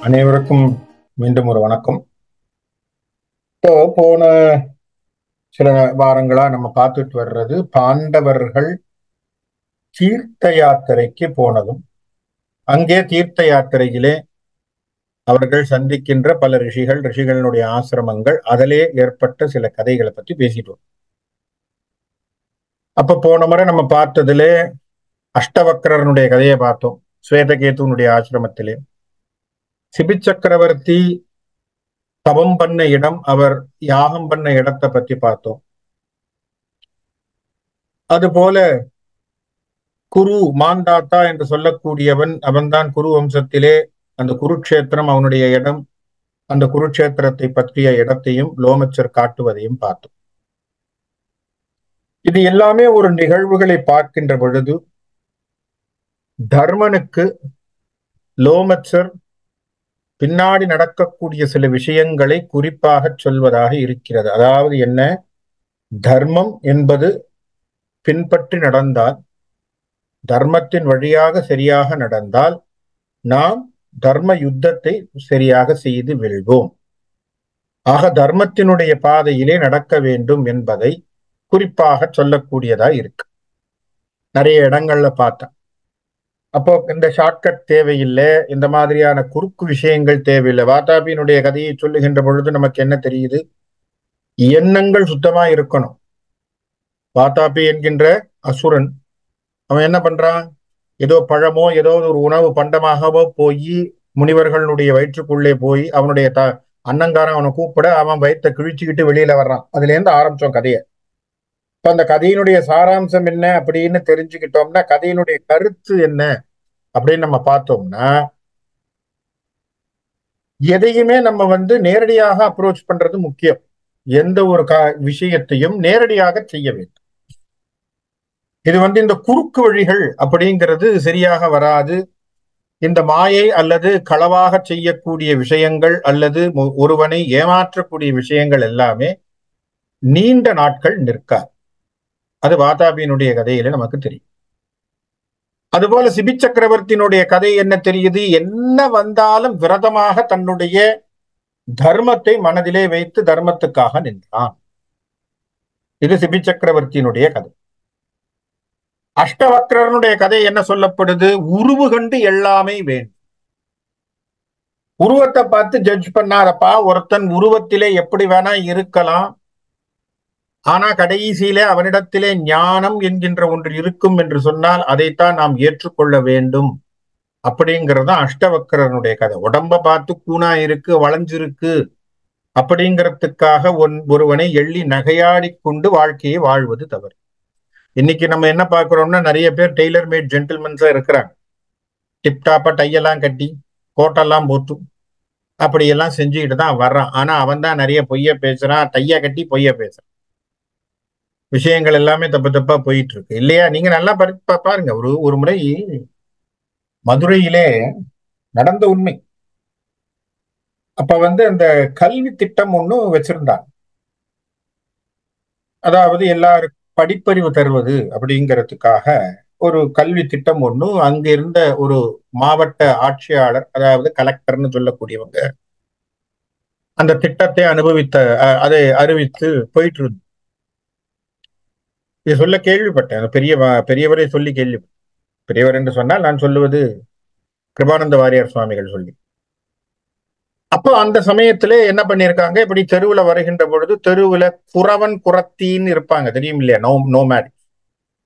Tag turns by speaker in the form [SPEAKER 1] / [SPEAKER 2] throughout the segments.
[SPEAKER 1] அனைவருக்கும் மீண்டும் ஒரு வணக்கம். போன சில வாரங்களா நம்ம பார்த்துட்டு வர்றது பாண்டவர்கள் தீர்த்த யாத்திரைக்கு போனதும், அங்கே தீர்த்த யாத்திரையிலே அவர்கள் சந்திக்கின்ற பல ரிஷிகளுடைய ஆசிரமங்கள், அதிலே ஏற்பட்ட சில கதைகளை பத்தி பேசிட்டு. அப்ப போன முறை நம்ம பார்த்ததிலே அஷ்டவக்ரனுடைய கதையை பார்த்தோம். ஸ்வேதகேதுனுடைய ஆசிரமத்திலே சிபி சக்கரவர்த்தி தவம் பண்ண இடம், அவர் யாகம் பண்ண இடத்தை பத்தி பார்த்தோம். அதுபோல குரு மாந்தாத்தா என்று சொல்லக்கூடியவன், அவன்தான் குரு வம்சத்திலே அந்த குருக்ஷேத்திரம் அவனுடைய இடம். அந்த குருக்ஷேத்திரத்தை பற்றிய இடத்தையும் லோமச்சர் காட்டுவதையும் பார்த்தோம். இது எல்லாமே ஒரு நிகழ்வுகளை பார்க்கின்ற பொழுது தர்மனுக்கு லோமச்சர் பின்னாடி நடக்கக்கூடிய சில விஷயங்களை குறிப்பாக சொல்வதாக இருக்கிறது. அதாவது என்ன, தர்மம் என்பது பின்பற்றி நடந்தால், தர்மத்தின் வழியாக சரியாக நடந்தால் நாம் தர்ம யுத்தத்தை சரியாக செய்து வெல்வோம். ஆக தர்மத்தினுடைய பாதையிலே நடக்க வேண்டும் என்பதை குறிப்பாக சொல்லக்கூடியதா இருக்கு. நிறைய இடங்கள்ல பார்த்தேன். அப்போ இந்த ஷார்ட்கட் தேவையில்லை, இந்த மாதிரியான குறுக்கு விஷயங்கள் தேவையில்லை. வாதாபியினுடைய கதையை சொல்லுகின்ற பொழுது நமக்கு என்ன தெரியுது? எண்ணங்கள் சுத்தமா இருக்கணும். வாதாபி என்கின்ற அசுரன் அவன் என்ன பண்றான்? ஏதோ பழமோ ஏதோ ஒரு உணவு பண்டமாகவோ போய் முனிவர்களுடைய வயிற்றுக்குள்ளே போய் அவனுடைய அன்னங்காரன் அவனை கூப்பிட அவன் வயிற்றை கிழிச்சுக்கிட்டு வெளியில வர்றான். அதுல இருந்து ஆரம்பிச்சோம் கதையை. இப்ப அந்த கதையினுடைய சாராம்சம் என்ன அப்படின்னு தெரிஞ்சுக்கிட்டோம்னா, கதையினுடைய கருத்து என்ன அப்படின்னு நம்ம பார்த்தோம்னா, எதையுமே நம்ம நேரடியாக அப்ரோச் பண்றது முக்கியம். எந்த ஒரு விஷயத்தையும் நேரடியாக செய்ய வேண்டும். இது இந்த குறுக்கு வழிகள் அப்படிங்கிறது சரியாக வராது. இந்த மாயை அல்லது களவாக செய்யக்கூடிய விஷயங்கள் அல்லது ஒருவனை ஏமாற்றக்கூடிய விஷயங்கள் எல்லாமே நீண்ட நாட்கள் நிற்காது. அது வாதாபியினுடைய கதையில நமக்கு தெரியும். அதுபோல சிபி சக்கரவர்த்தியினுடைய கதை என்ன தெரியுது? என்ன வந்தாலும் விரதமாக தன்னுடைய தர்மத்தை மனதிலே வைத்து தர்மத்துக்காக நின்றான். இது சிபி சக்கரவர்த்தியினுடைய கதை. அஷ்டவக்ரனுடைய கதை என்ன சொல்லப்படுது? உருவு கண்டு எல்லாமே வேண்டும். உருவத்தை பார்த்து ஜட்ஜ் பண்ணாதப்பா. ஒருத்தன் உருவத்திலே எப்படி வேணா இருக்கலாம், ஆனா கடைசியிலே அவனிடத்திலே ஞானம் என்கின்ற ஒன்று இருக்கும் என்று சொன்னால் அதைத்தான் நாம் ஏற்றுக்கொள்ள வேண்டும். அப்படிங்கிறது அஷ்டவக்ரனுடைய கதை. உடம்ப பார்த்து கூணா இருக்கு, வளைஞ்சிருக்கு அப்படிங்கிறதுக்காக ஒருவனை எள்ளி நகையாடி கொண்டு வாழ்க்கையை வாழ்வது தவறு. இன்னைக்கு நம்ம என்ன பார்க்கிறோம்னா, நிறைய பேர் டெய்லர் மேட் ஜென்டில்மென்ஸா இருக்கிறாங்க. டிப்டாப்பா டையெல்லாம் கட்டி கோட்டெல்லாம் போட்டு அப்படியெல்லாம் செஞ்சுக்கிட்டு தான் வர்றான். ஆனா அவன் தான் நிறைய பொய்ய பேசுறான். டையா கட்டி பொய்ய பேசுறான். விஷயங்கள் எல்லாமே தப்பா போயிட்டு இருக்கு இல்லையா? நீங்க நல்லா பாருங்க. ஒரு முறை மதுரையிலே நடந்த உண்மை. அப்ப அந்த கல்வி திட்டம் ஒண்ணு வச்சிருந்தாங்க. அதாவது எல்லாருக்கும் படிப்பறிவு தருவது அப்படிங்கிறதுக்காக ஒரு கல்வி திட்டம் ஒண்ணு அங்க இருந்த ஒரு மாவட்ட ஆட்சியாளர், அதாவது கலெக்டர்னு சொல்லக்கூடியவங்க அந்த திட்டத்தை அதை அறிவித்து போயிட்டு இருந்து இது சொல்ல கேள்விப்பட்டேன். பெரியவரை சொல்லி கேள்விப்பட்டேன். பெரியவர் என்று சொன்னால் நான் சொல்லுவது கிருபானந்த வாரியார் சுவாமிகள் சொல்லி. அப்போ அந்த சமயத்துல என்ன பண்ணிருக்காங்க, இப்படி தெருவுல வருகின்ற பொழுது தெருவுல குறவன் குறத்தின்னு இருப்பாங்க, தெரியும் இல்லையா? நோமேட்.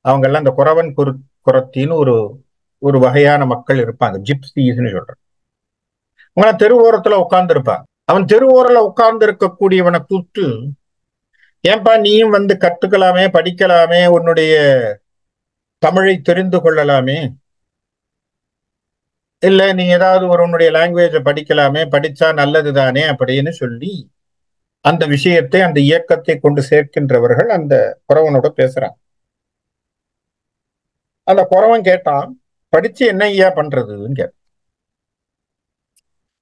[SPEAKER 1] அவங்க எல்லாம் இந்த குறவன் குறத்தின்னு ஒரு வகையான மக்கள் இருப்பாங்க, ஜிப்சின்னு சொல்றேன். அவங்க தெருவோரத்துல உட்கார்ந்து இருப்பாங்க. அவன் தெருவோரல உட்கார்ந்து இருக்கக்கூடியவனை கூப்பிட்டு, ஏன்பா நீயும் கத்துக்கலாமே, படிக்கலாமே, உன்னுடைய தமிழை தெரிந்து கொள்ளலாமே, இல்ல நீ ஏதாவது உன்னுடைய லாங்குவேஜை படிக்கலாமே, படிச்சா நல்லது தானே அப்படின்னு சொல்லி அந்த விஷயத்தை, அந்த இயக்கத்தை கொண்டு சேர்க்கின்றவர்கள் அந்த குறவனோட பேசுறாங்க. அந்த குறவன் கேட்டான், படிச்சு என்ன ஐயா பண்றதுன்னு கேட்டான்.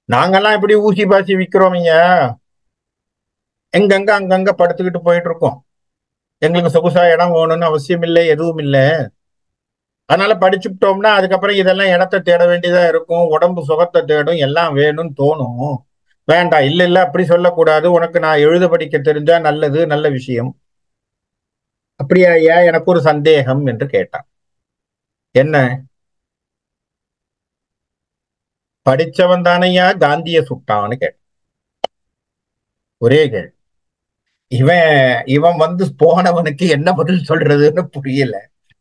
[SPEAKER 1] நாங்கெல்லாம் இப்படி ஊசி பாசி விக்கிறோம் ஐயா, எங்கங்க அங்கங்க படுத்துக்கிட்டு போயிட்டு இருக்கோம். எங்களுக்கு சொகுசா இடம் வேணும்னு அவசியம் இல்லை, எதுவும் இல்லை. அதனால படிச்சுட்டோம்னா அதுக்கப்புறம் இதெல்லாம் இடத்த தேட வேண்டியதா இருக்கும், உடம்பு சுகத்தை தேடும், எல்லாம் வேணும்னு தோணும். வேண்டாம், இல்ல இல்ல அப்படி சொல்லக்கூடாது, உனக்கு நான் எழுத படிக்க தெரிஞ்சா நல்லது, நல்ல விஷயம். அப்படியா ஐயா, எனக்கு ஒரு சந்தேகம் என்று கேட்டான். என்ன? படிச்சவன் தானையா காந்திய சுட்டான்னு கேட்டான். ஒரே கேள்வி. இவன் இவன் வந்து போனவனுக்கு என்ன பதில் சொல்றதுன்னு புரியல.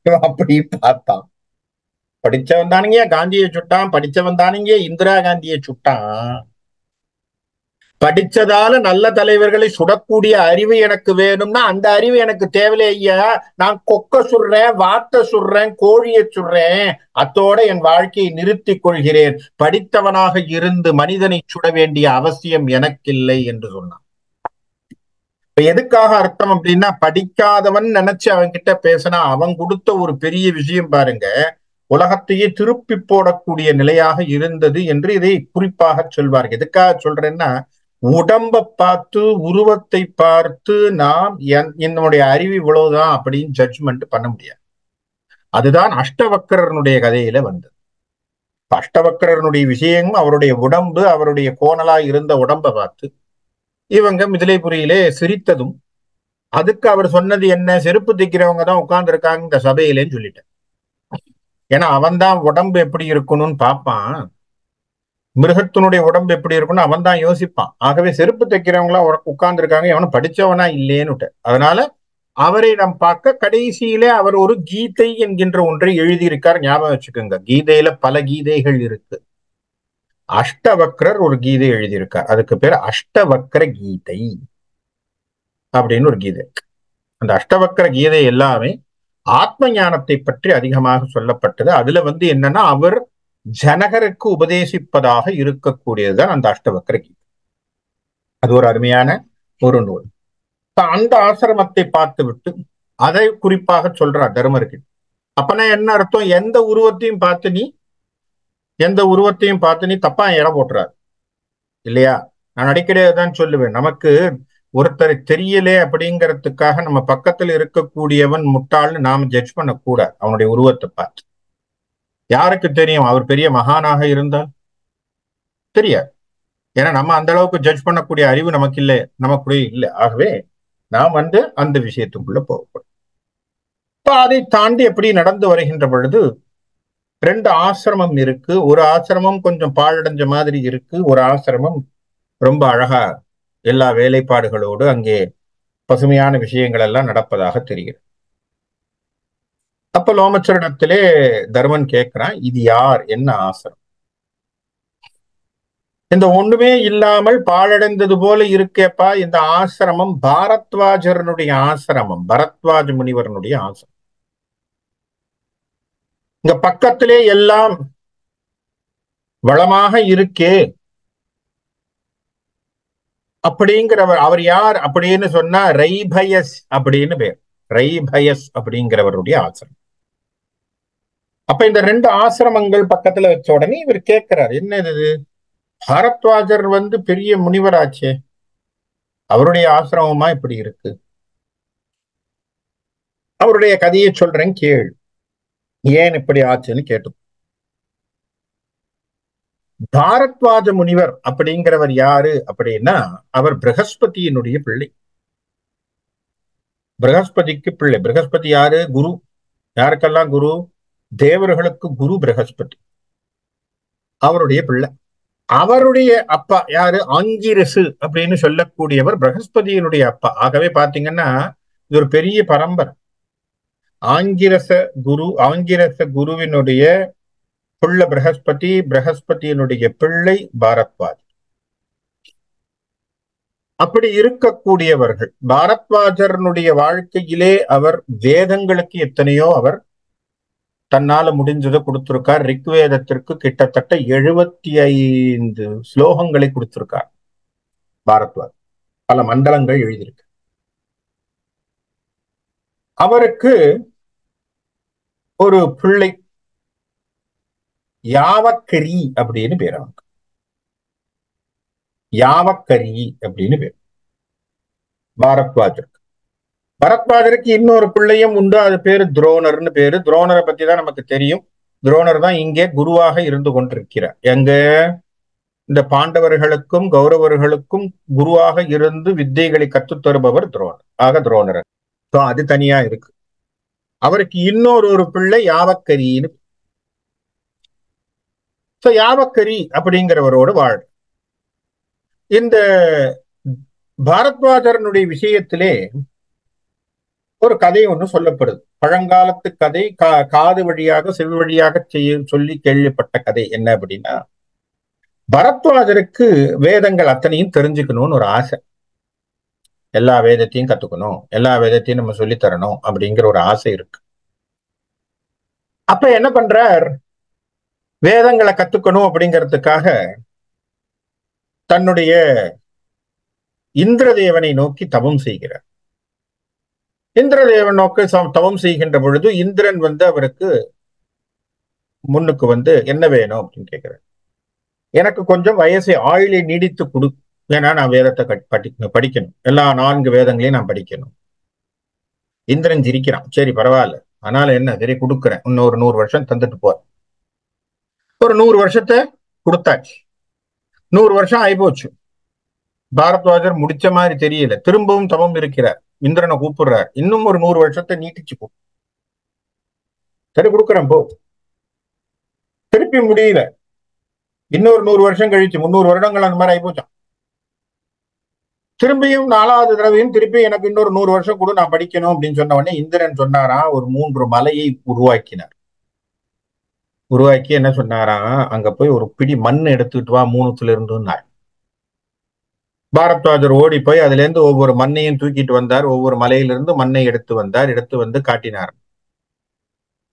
[SPEAKER 1] இவன் அப்படி பார்த்தான். படிச்சவன் தானுங்க காந்தியை சுட்டான், படிச்சவன் தானுங்க இந்திரா காந்தியை சுட்டான். படிச்சதால நல்ல தலைவர்களை சுடக்கூடிய அறிவு எனக்கு வேணும்னா அந்த அறிவு எனக்கு தேவையில்லை ஐயா. நான் கொக்க சுடுறேன், வாத்த சுடுறேன், கோழியை சுடுறேன், அத்தோட என் வாழ்க்கையை நிறுத்திக் கொள்கிறேன். படித்தவனாக இருந்து மனிதனை சுட வேண்டிய அவசியம் எனக்கில்லை என்று சொன்னான். எதுக்காக அர்த்தம் அப்படின்னா, படிக்காதவன் நினைச்சு அவன் கிட்ட பேசினா அவன் கொடுத்த ஒரு பெரிய விஷயம் பாருங்க, உலகத்தையே திருப்பி போடக்கூடிய நிலையாக இருந்தது என்று இதை குறிப்பாக சொல்வார்கள். எதுக்காக சொல்றேன்னா, உடம்ப பார்த்து உருவத்தை பார்த்து நாம் என்னுடைய அறிவு இவ்வளவுதான் அப்படின்னு ஜட்ஜ்மெண்ட் பண்ண முடியாது. அதுதான் அஷ்டவக்கரனுடைய கதையில வந்தது. அஷ்டவக்கரனுடைய விஷயமும் அவருடைய உடம்பு, அவருடைய கோணலா இருந்த உடம்பை பார்த்து இவங்க மிதிலைபுரியிலே சிரித்ததும், அதுக்கு அவர் சொன்னது என்ன, செருப்பு தைக்கிறவங்க தான் உட்கார்ந்து இருக்காங்க இந்த சபையிலேன்னு சொல்லிட்டேன். ஏன்னா அவன் தான் உடம்பு எப்படி இருக்கணும்னு பார்ப்பான், மிருகத்தினுடைய உடம்பு எப்படி இருக்கணும் அவன் தான் யோசிப்பான். ஆகவே செருப்பு தைக்கிறவங்களா உட்கார்ந்து இருக்காங்க, எவனும் படிச்சவனா இல்லேன்னு. அதனால அவரை நாம் பார்க்க கடைசியிலே அவர் ஒரு கீதை என்கின்ற ஒன்றை எழுதியிருக்கார். ஞாபகம் வச்சுக்கோங்க, கீதையில பல கீதைகள் இருக்கு. அஷ்டவக்ரர் ஒரு கீதை எழுதியிருக்கார், அதுக்கு பேர் அஷ்டவக்ர கீதை அப்படின்னு ஒரு கீதை. அந்த அஷ்டவக்ர கீதை எல்லாமே ஆத்ம ஞானத்தை பற்றி அதிகமாக சொல்லப்பட்டது. அதுல வந்து என்னன்னா, அவர் ஜனகருக்கு உபதேசிப்பதாக இருக்கக்கூடியதுதான் அந்த அஷ்டவக்ர கீதை. அது ஒரு அருமையான ஒரு நூல். அந்த ஆசிரமத்தை பார்த்து விட்டு அதை குறிப்பாக சொல்றார் தர்மருக்கு. அப்பனா என்ன அர்த்தம், எந்த உருவத்தையும் பார்த்து நீ தப்பா இடம் போட்டுறாரு இல்லையா. நான் அடிக்கடி தான் சொல்லுவேன், நமக்கு ஒருத்தர் தெரியலே அப்படிங்கிறதுக்காக நம்ம பக்கத்தில் இருக்கக்கூடியவன் முட்டாள்னு நாம ஜட்ஜ் பண்ணக்கூடாது. அவனுடைய உருவத்தை பார்த்து யாருக்கு தெரியும் அவர் பெரிய மகானாக இருந்தால் தெரியாது. ஏன்னா நம்ம அந்த அளவுக்கு ஜட்ஜ் பண்ணக்கூடிய அறிவு நமக்கு இல்லை, நமக்குள்ளே இல்லை. ஆகவே நாம் வந்து அந்த விஷயத்துக்குள்ள போகப்படும். இப்ப அதை தாண்டி எப்படி நடந்து வருகின்ற பொழுது, 2 ஆசிரமம் இருக்கு. ஒரு ஆசிரமம் கொஞ்சம் பாழடைஞ்ச மாதிரி இருக்கு, ஒரு ஆசிரமம் ரொம்ப அழகா எல்லா வேலைப்பாடுகளோடு அங்கே பசுமையான விஷயங்கள் எல்லாம் நடப்பதாக தெரிகிறது. அப்ப லோமச்சரிடத்திலே தர்மன் கேட்கிறான், இது யார், என்ன ஆசிரமம்? இந்த ஒண்ணுமே இல்லாமல் பாழடைந்தது போல இருக்கேப்பா, இந்த ஆசிரமம் பாரத்வாஜரனுடைய ஆசிரமம், பரத்வாஜ முனிவரனுடைய ஆசிரமம். இங்க பக்கத்திலே எல்லாம் வளமாக இருக்கே அப்படிங்கிறவர். அவர் யார் அப்படின்னு சொன்னா ரைபயஸ் அப்படின்னு பேர். ரைபயஸ் அப்படிங்கிறவருடைய ஆசிரமம். அப்ப இந்த 2 ஆசிரமங்கள் பக்கத்துல வச்ச உடனே இவர் கேட்கிறார், என்ன இது, பாரத்வாஜர் வந்து பெரிய முனிவராச்சே, அவருடைய ஆசிரமமா இப்படி இருக்கு? அவருடைய கதையை சொல்றேன் கேள், ஏன் இப்படி ஆச்சுன்னு கேட்டு. பாரத்வாஜ முனிவர் அப்படிங்கிறவர் யாரு அப்படின்னா, அவர் பிரகஸ்பதியினுடைய பிள்ளை. பிரகஸ்பதிக்கு பிள்ளை. பிரகஸ்பதி யாரு? குரு. யாருக்கெல்லாம் குரு? தேவர்களுக்கு குரு பிரகஸ்பதி. அவருடைய பிள்ளை. அவருடைய அப்பா யாரு? ஆங்கிரசு அப்படின்னு சொல்லக்கூடியவர் பிரகஸ்பதியினுடைய அப்பா. ஆகவே பாத்தீங்கன்னா இது ஒரு பெரிய பரம்பரை. ஆங்கிரச குருவினுடைய பிள்ளை பிரகஸ்பதி, பிரகஸ்பதியினுடைய பிள்ளை பாரத்வாஜ். அப்படி இருக்கக்கூடியவர்கள். பாரத்வாஜரனுடைய வாழ்க்கையிலே அவர் வேதங்களுக்கு எத்தனையோ அவர் தன்னால முடிஞ்சதை கொடுத்திருக்கார். ரிக்வேதத்திற்கு கிட்டத்தட்ட 75 ஸ்லோகங்களை கொடுத்திருக்கார் பாரத்வாஜ். பல மண்டலங்கள் எழுதியிருக்கு. அவருக்கு ஒரு பிள்ளை யாவக்கரி அப்படின்னு பேர். அவனுக்கு யாவக்கரி அப்படின்னு பேர் பாரத்வாஜருக்கு. பரத்வாஜருக்கு இன்னொரு பிள்ளையும் உண்டு, அது பேரு துரோணர்னு பேரு. துரோணரை பத்தி தான் நமக்கு தெரியும். துரோணர் தான் இங்கே குருவாக இருந்து கொண்டிருக்கிறார். எங்க இந்த பாண்டவர்களுக்கும் கௌரவர்களுக்கும் குருவாக இருந்து வித்தைகளை கற்றுத் தருபவர் துரோணர். ஆக துரோணர் அது தனியா இருக்கு. அவருக்கு இன்னொரு பிள்ளை யாவக்கரின்னு. யாவக்கரி அப்படிங்கிறவரோடு வாழ். இந்த பாரத்வாஜரனுடைய விஷயத்திலே ஒரு கதை ஒன்று சொல்லப்படுது. பழங்காலத்து கதை, காது வழியாக செவி வழியாக சொல்லி கேள்விப்பட்ட கதை. என்ன அப்படின்னா, பரத்வாஜருக்கு வேதங்கள் அத்தனையும் தெரிஞ்சுக்கணும்னு ஒரு ஆசை. எல்லா வேதத்தையும் கத்துக்கணும், எல்லா வேதத்தையும் நம்ம சொல்லி தரணும் அப்படிங்கிற ஒரு ஆசை இருக்கு. அப்ப என்ன பண்றார், வேதங்களை கத்துக்கணும் அப்படிங்கிறதுக்காக தன்னுடைய இந்திரதேவனை நோக்கி தவம் செய்கிறார். இந்திரதேவன் நோக்கி தவம் செய்கின்ற பொழுது இந்திரன் அவருக்கு முன்னுக்கு என்ன வேணும் அப்படின்னு கேட்கிறார். எனக்கு கொஞ்சம் வயசை ஆயுளை நீடித்து கொடு, ஏன்னா நான் வேதத்தை படிக்கணும், எல்லா 4 வேதங்களையும் நான் படிக்கணும். இந்திரன் சிரிக்கிறான். சரி பரவாயில்ல, அதனால என்ன, சரி கொடுக்குறேன், இன்னொரு 100 வருஷம் தந்துட்டு போற. ஒரு 100 வருஷத்தை கொடுத்தாச்சு. 100 வருஷம் ஆயிப்போச்சு. பாரத்வாஜர் முடிச்ச மாதிரி தெரியல. திரும்பவும் தவம் இருக்கிறார். இந்திரனை கூப்பிடுறார், இன்னும் ஒரு 100 வருஷத்தை நீட்டிச்சு போ. சரி கொடுக்குறேன் போ. திருப்பி முடியல. இன்னொரு 100 வருஷம் கழிச்சு 300 வருடங்கள் அந்த மாதிரி ஆயிப்போச்சான். திரும்பியும் 4வது தடவையும் திருப்பி எனக்கு இன்னொரு 100 வருஷம் கூட நான் படிக்கணும் அப்படின்னு சொன்ன உடனே இந்திரன் சொன்னாரா, ஒரு 3 மலையை உருவாக்கினார். உருவாக்கி என்ன சொன்னாரா, அங்க போய் ஒரு பிடி மண் எடுத்துட்டு வா 3த்துல இருந்துன்னார். பாரத்வாஜர் ஓடி போய் அதுல இருந்து ஒவ்வொரு மண்ணையும் தூக்கிட்டு வந்தார். ஒவ்வொரு மலையிலிருந்து மண்ணை எடுத்து வந்தார். எடுத்து காட்டினார்.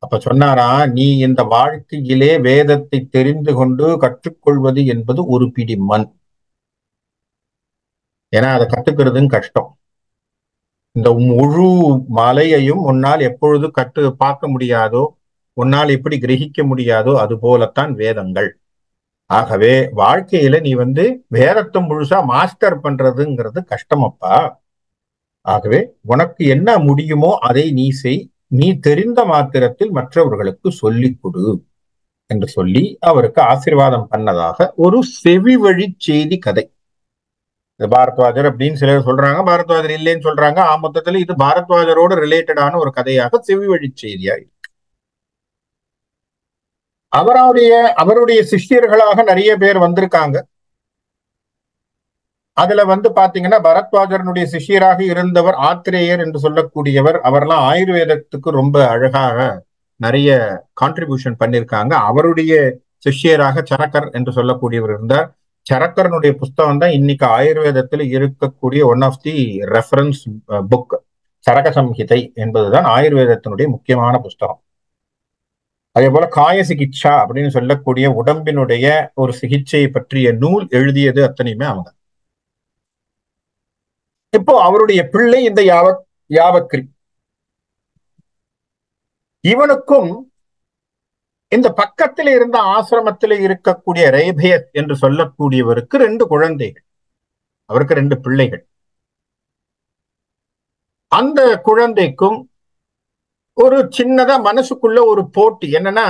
[SPEAKER 1] அப்ப சொன்னாரா, நீ இந்த வாழ்க்கையிலே வேதத்தை தெரிந்து கொண்டு கற்றுக்கொள்வது என்பது ஒரு பிடி மண். ஏன்னா அதை கத்துக்கிறதும் கஷ்டம். இந்த முழு மலையையும் உன்னால் எப்பொழுது பார்க்க முடியாதோ, உன்னால் எப்படி கிரகிக்க முடியாதோ அது போலத்தான் வேதங்கள். ஆகவே வாழ்க்கையில நீ வேதத்தை முழுசா மாஸ்டர் பண்றதுங்கிறது கஷ்டமப்பா. ஆகவே உனக்கு என்ன முடியுமோ அதை நீ செய், நீ தெரிந்த மாத்திரத்தில் மற்றவர்களுக்கு சொல்லிக் கொடு என்று சொல்லி அவருக்கு ஆசீர்வாதம் பண்ணதாக ஒரு செவி வழி செய்தி கதை. பாரத்வாஜர் அப்படின்னு சிலர் சொல்றாங்க, பாரத்வாஜர் இல்லைன்னு சொல்றாங்க. மொத்தத்துல இது பாரத்வாஜரோடு ரிலேட்டடான ஒரு கதையாக செவி வழி செய்தியா இருக்கு. அவருடைய சிஷ்யர்களாக நிறைய பேர் வந்திருக்காங்க. அதுல பாத்தீங்கன்னா பரத்வாஜரனுடைய சிஷ்யராக இருந்தவர் ஆத்திரேயர் என்று சொல்லக்கூடியவர். அவர்லாம் ஆயுர்வேதத்துக்கு ரொம்ப அழகாக நிறைய கான்ட்ரிபியூஷன் பண்ணியிருக்காங்க. அவருடைய சிஷ்யராக சரக்கர் என்று சொல்லக்கூடியவர் இருந்தார். சரக்கரனுடைய புஸ்தகம் தான் இன்னைக்கு ஆயுர்வேதத்தில் இருக்கக்கூடிய one of the reference book. Charaka Samhita என்பதுதான் ஆயுர்வேதத்தினுடைய முக்கியமான புஸ்தகம். அதே போல காய சிகிச்சா அப்படின்னு சொல்லக்கூடிய உடம்பினுடைய ஒரு சிகிச்சையை பற்றிய நூல் எழுதியது அத்தனையுமே அவங்க. இப்போ அவருடைய பிள்ளை இந்த யாவக்ரி. இவனுக்கும் இந்த பக்கத்தில் இருந்த ஆசிரமத்தில் இருக்கக்கூடிய ரேபயத் என்று சொல்லக்கூடியவருக்கு 2 குழந்தைகள். அவருக்கு 2 பிள்ளைகள். அந்த குழந்தைக்கும் ஒரு சின்னதா மனசுக்குள்ள ஒரு போட்டி. என்னன்னா,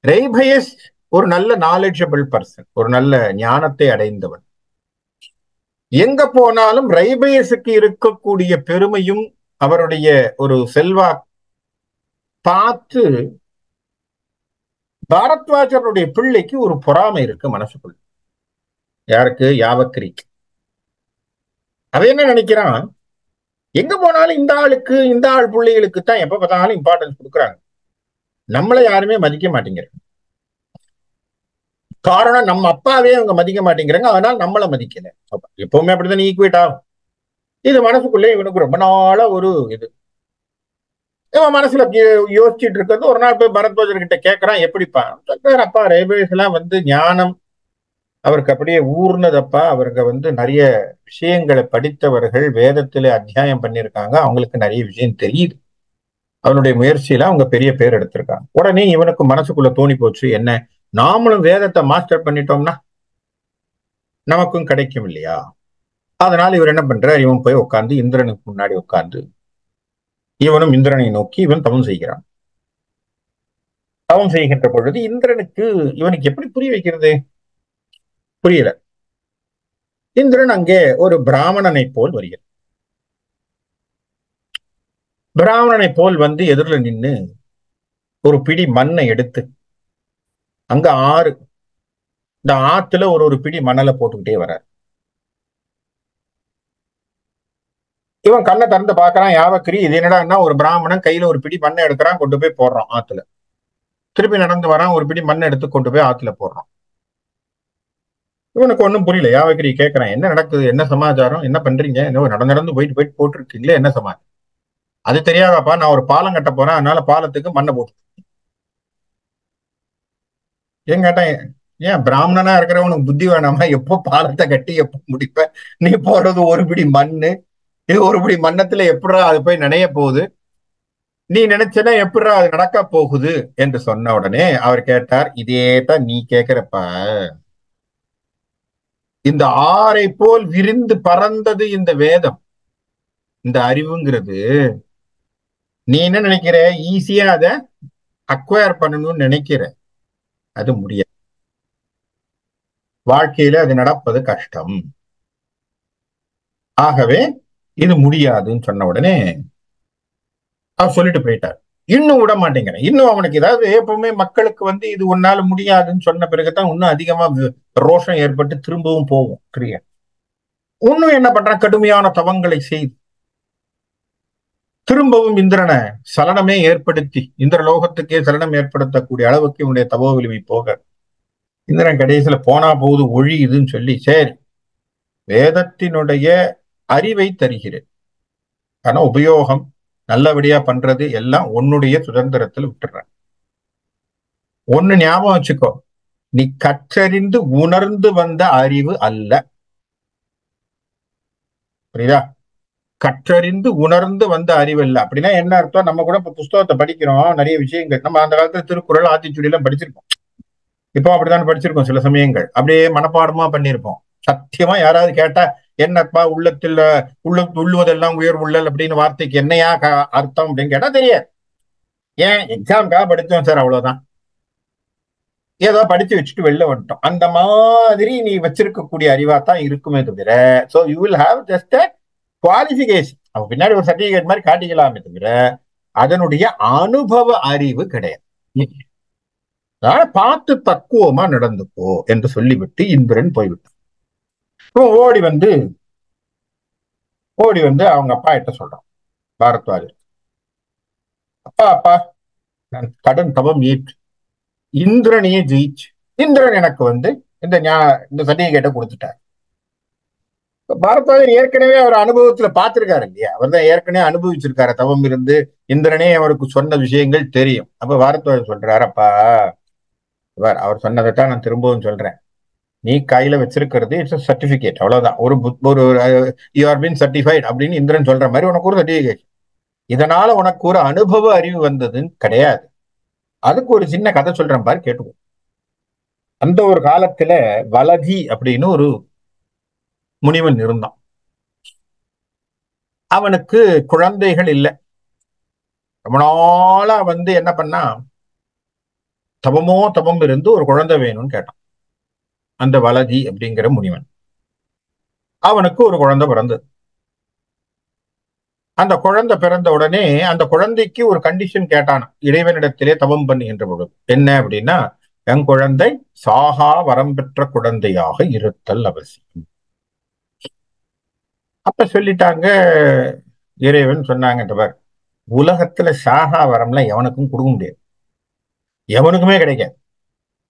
[SPEAKER 1] ரேபயஸ் ஒரு நல்ல நாலேஜபிள் பர்சன், ஒரு நல்ல ஞானத்தை அடைந்தவன். எங்க போனாலும் ரேபயஸுக்கு இருக்கக்கூடிய பெருமையும் அவருடைய ஒரு செல்வா பார்த்து பாரத்வாஜருடைய பிள்ளைக்கு ஒரு பொறாமை இருக்கு மனசுக்குள்ள. யாருக்கு? யாவக்கிரிக்கு. அவ என்ன நினைக்கிறான், எங்க போனாலும் இந்த ஆளுக்கு, இந்த ஆள் பிள்ளைகளுக்கு தான் எப்ப பார்த்தாலும் இம்பார்ட்டன்ஸ் கொடுக்குறாங்க, நம்மளை யாருமே மதிக்க மாட்டேங்கிறாங்க. காரணம் நம்ம அப்பாவே அவங்க மதிக்க மாட்டேங்கிறாங்க, அதனால நம்மளை மதிக்கல. எப்பவுமே அப்படிதான் ஈக்குவேட் ஆகும். இது மனசுக்குள்ளே இவனுக்கு ரொம்ப நாளா ஒரு இது. இவன் மனசுல யோசிச்சுட்டு இருக்கிறது. ஒரு நாள் போய் பரத்வாஜர் கிட்ட கேட்கறான், எப்படிப்பா? அப்பா ரேபேஸ் எல்லாம் ஞானம் அவருக்கு அப்படியே ஊர்னதப்பா. அவருக்கு நிறைய விஷயங்களை படித்தவர்கள், வேதத்திலே அத்தியாயம் பண்ணியிருக்காங்க, அவங்களுக்கு நிறைய விஷயம் தெரியுது. அவனுடைய முயற்சியில அவங்க பெரிய பேர் எடுத்திருக்காங்க. உடனே இவனுக்கு மனசுக்குள்ள தோணி போச்சு, என்ன நாமளும் வேதத்தை மாஸ்டர் பண்ணிட்டோம்னா நமக்கும் கிடைக்கும் இல்லையா? அதனால இவர் என்ன பண்றார், இவன் போய் உட்கார்ந்து இந்திரனுக்கு முன்னாடி உட்கார்ந்து இவனும் இந்திரனை நோக்கி இவன் தவம் செய்கிறான். தவம் செய்கின்ற பொழுது இந்திரனுக்கு இவனுக்கு எப்படி புரிய வைக்கிறது, புரியல. இந்திரன் அங்கே ஒரு பிராமணனை போல் வருகிறான். பிராமணனை போல் வந்து எதிரில் நின்று ஒரு பிடி மண்ணை எடுத்து, அங்க ஆறு, இந்த ஆத்துல ஒரு ஒரு பிடி மணலை போட்டுக்கிட்டே வர. இவன் கண்ணை திறந்து பாக்குறான், யாவக்கிரி இது என்னடா, ஒரு பிராமணன் கையில ஒரு பிடி மண்ணை எடுக்கிறான், கொண்டு போய் போடுறான் ஆத்துல. திருப்பி நடந்து வரான், ஒரு பிடி மண்ணை எடுத்து கொண்டு போய் ஆத்துல போடுறான். இவனுக்கு ஒன்னும் புரியல. யாவக்கிரி கேட்கறான், என்ன நடக்குது, என்ன சமாச்சாரம், என்ன பண்றீங்க, என்ன நடந்து நடந்து போயிட்டு போயிட்டு போட்டுருக்கீங்களே, என்ன சமாச்சாரம்? அது தெரியாதப்பா, நான் ஒரு பாலம் கட்ட போறேன், அதனால பாலத்துக்கு மண்ணை போட்டு. ஏன் கேட்டேன், ஏன் பிராமணனா இருக்கிறவனுக்கு புத்தி வேணாமா, எப்போ பாலத்தை கட்டி எப்போ முடிப்ப, நீ போடுறது ஒரு பிடி மண்ணு, இது ஒரு பிடி மண்ணத்துல எப்படா அது போய் நினைய போகுது, நீ நினைச்சனா எப்படா அது நடக்க போகுது என்று சொன்ன உடனே அவர் கேட்டார், இதே தான் நீ கேட்கிறப்ப, இந்த ஆறை போல் விரிந்து பறந்தது இந்த வேதம், இந்த அறிவுங்கிறது. நீ என்ன நினைக்கிற, ஈஸியா அதை அக்வயர் பண்ணணும்னு நினைக்கிற, அது முடியாது. வாழ்க்கையில அது நடப்பது கஷ்டம். ஆகவே இது முடியாதுன்னு சொன்ன உடனே அவர் சொல்லிட்டு போயிட்டார். இன்னும் விட மாட்டேங்கிறேன். இன்னும் அவனுக்கு ஏதாவது, எப்பவுமே மக்களுக்கு வந்து இது உன்னால முடியாதுன்னு சொன்ன பிறகுதான் இன்னும் அதிகமா ரோஷம் ஏற்பட்டு திரும்பவும் போகும் கிரியா. இன்னும் என்ன பண்றான், கடுமையான தவங்களை செய்து திரும்பவும் இந்திரனை சலனமே ஏற்படுத்தி, இந்திர லோகத்துக்கே சலனம் ஏற்படுத்தக்கூடிய அளவுக்கு இவனுடைய தவோ வலிமை போக, இந்திரன் கடைசியில போனா போகுது ஒழியுதுன்னு சொல்லி, சரி வேதத்தினுடைய அறிவை தருகிறேன், ஆனா உபயோகம் நல்லபடியா பண்றது எல்லாம் உன்னுடைய சுதந்திரத்தில் விட்டுறேன். ஒண்ணு ஞாபகம் வச்சுக்கோ, நீ கற்றறிந்து உணர்ந்து வந்த அறிவு அல்ல. புரியுதா? கற்றறிந்து உணர்ந்து வந்த அறிவு இல்ல. அப்படின்னா என்ன அர்த்தம், நம்ம கூட இப்ப புஸ்தகத்தை படிக்கிறோம், நிறைய விஷயங்கள் நம்ம அந்த காலத்துல திருக்குறள் ஆத்திச்சூடி எல்லாம் படிச்சிருப்போம். இப்போ அப்படித்தான் படிச்சிருக்கோம். சில சமயங்கள் அப்படியே மனப்பாடமா பண்ணியிருப்போம். சத்தியமா யாராவது கேட்டா, என்னப்பா உள்ளத்தில் உள்ளுவதெல்லாம் உயர் உள்ளல் அப்படின்னு வார்த்தைக்கு என்னையா அர்த்தம் அப்படின்னு கேட்டா தெரியாது. ஏன், எக்ஸாம்காக படிச்சோம் சார், அவ்வளவுதான், ஏதோ படிச்சு வச்சுட்டு வெளில வந்துட்டோம். அந்த மாதிரி நீ வச்சிருக்கக்கூடிய அறிவா தான் இருக்குமே தவிர, so you will have just a qualification, அவன் பின்னாடி ஒரு சர்டிபிகேட் மாதிரி காட்டிக்கலாமே தவிர அதனுடைய அனுபவ அறிவு கிடையாது. அதனால பார்த்து பக்குவமா நடந்துக்கோ என்று சொல்லிவிட்டு இந்திரன் போய்விட்டான். ஓடி வந்து அவங்க அப்பா கிட்ட சொல்றான், பாரத்வாஜர், அப்பா அப்பா, நான் கடன் தவம் ஏற்று இந்திரனையே ஜெயிச்சு, இந்திரன் எனக்கு வந்து இந்த சர்டிபிகேட்டை கொடுத்துட்டார். பாரத்வாஜர் ஏற்கனவே அவர் அனுபவத்துல பார்த்திருக்காரு இல்லையா, அவர் தான் ஏற்கனவே அனுபவிச்சிருக்காரு, தவம் இருந்து இந்திரனே அவருக்கு சொன்ன விஷயங்கள் தெரியும். அப்ப பாரத்வாஜர் சொல்றாரு, அப்பா அவர் சொன்னதைத்தான் நான் திரும்பவும் சொல்றேன், நீ கையில வச்சிருக்கிறது இட்ஸ் சர்டிபிகேட், அவ்வளவுதான், ஒரு யூ ஆர் பீன் சர்டிஃபைட் அப்படின்னு இந்திரன் சொல்ற மாதிரி உனக்கு ஒரு சர்டிபிகேட். இதனால உனக்கு ஒரு அனுபவ அறிவு வந்ததுன்னு கிடையாது. அதுக்கு ஒரு சின்ன கதை சொல்றேன் பாரு, கேட்டுக்கோ. அந்த ஒரு காலத்துல வலதி அப்படின்னு ஒரு முனிவன் இருந்தான். அவனுக்கு குழந்தைகள் இல்லை. ரொம்ப நாளா வந்து என்ன பண்ணா, தவம் இருந்து ஒரு குழந்தை வேணும்னு கேட்டான் அந்த வலதி அப்படிங்கிற முனிவன். அவனுக்கு ஒரு குழந்தை பிறந்தது. அந்த குழந்தை பிறந்த உடனே அந்த குழந்தைக்கு ஒரு கண்டிஷன் கேட்டான் இறைவனிடத்திலே தவம் பண்ணுகின்ற பொழுது. என்ன அப்படின்னா, என் குழந்தை சாகா வரம் பெற்ற குழந்தையாக இருத்தல் அவசியம். அப்ப சொல்லிட்டாங்க, இறைவன் சொன்னாங்க, உலகத்துல சாகா வரம்லாம் எவனுக்கும் கொடுக்க முடியாது, எவனுக்குமே கிடைக்காது,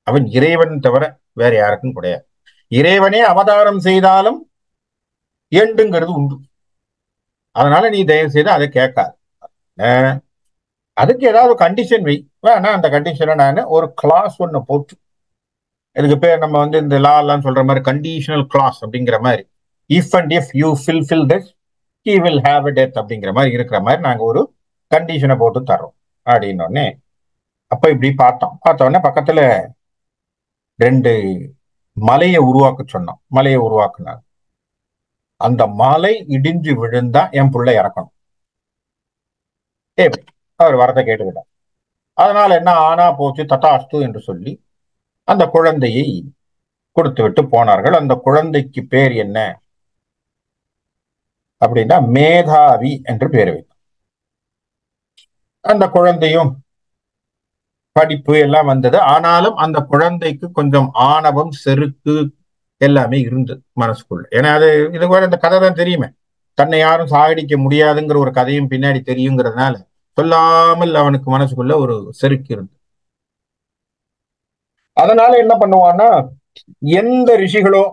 [SPEAKER 1] அவன் இறைவன் தவிர வேற யாருக்கும் கிடையாது. இறைவனே அவதாரம் செய்தாலும் எண்டுங்கிறது உண்டு. அதனால நீ தயவு செய்து அதை கேட்காது. அதுக்கு ஏதாவது கண்டிஷன் வை, வேணா அந்த கண்டிஷனை நான் ஒரு கிளாஸ் ஒன்னு போட்டு, இதுக்கு பேர் நம்ம வந்து இந்த லா எல்லாம் சொல்ற மாதிரி கண்டிஷனல் கிளாஸ் அப்படிங்கிற மாதிரி, if and if you fulfil this he will have a death அப்படிங்கிற மாதிரி இருக்கிற மாதிரி நாங்க ஒரு கண்டிஷனை போட்டு தர்றோம் அப்படின்னோடனே, அப்ப இப்படி பார்த்த உடனே பக்கத்துல 2 மலையை உருவாக்க சொன்னோம். மலையை உருவாக்குனாங்க. அந்த மலை இடிஞ்சு விழுந்தா என் பிள்ளை இறக்கணும். அவர் வரத்தை கேட்டுக்கிட்டார். அதனால என்ன ஆனா போச்சு, ததாஸ்து என்று சொல்லி அந்த குழந்தையை கொடுத்து விட்டு போனார்கள். அந்த குழந்தைக்கு பேர் என்ன அப்படின்னா மேதாவி என்று பேர் வைத்தார். அந்த குழந்தையும் படிப்பு எல்லாம் வந்தது. ஆனாலும் அந்த குழந்தைக்கு கொஞ்சம் ஆணவம், செருக்கு எல்லாமே இருந்தது மனசுக்குள்ள. ஏன்னா அது இது கூட இந்த கதை தான் தெரியுமே, தன்னை யாரும் சாகடிக்க முடியாதுங்கிற ஒரு கதையும் பின்னாடி தெரியுங்கிறதுனால சொல்லாமல் அவனுக்கு மனசுக்குள்ள ஒரு செருக்கு இருந்து. அதனால என்ன பண்ணுவான்னா, எந்த ரிஷிகளோ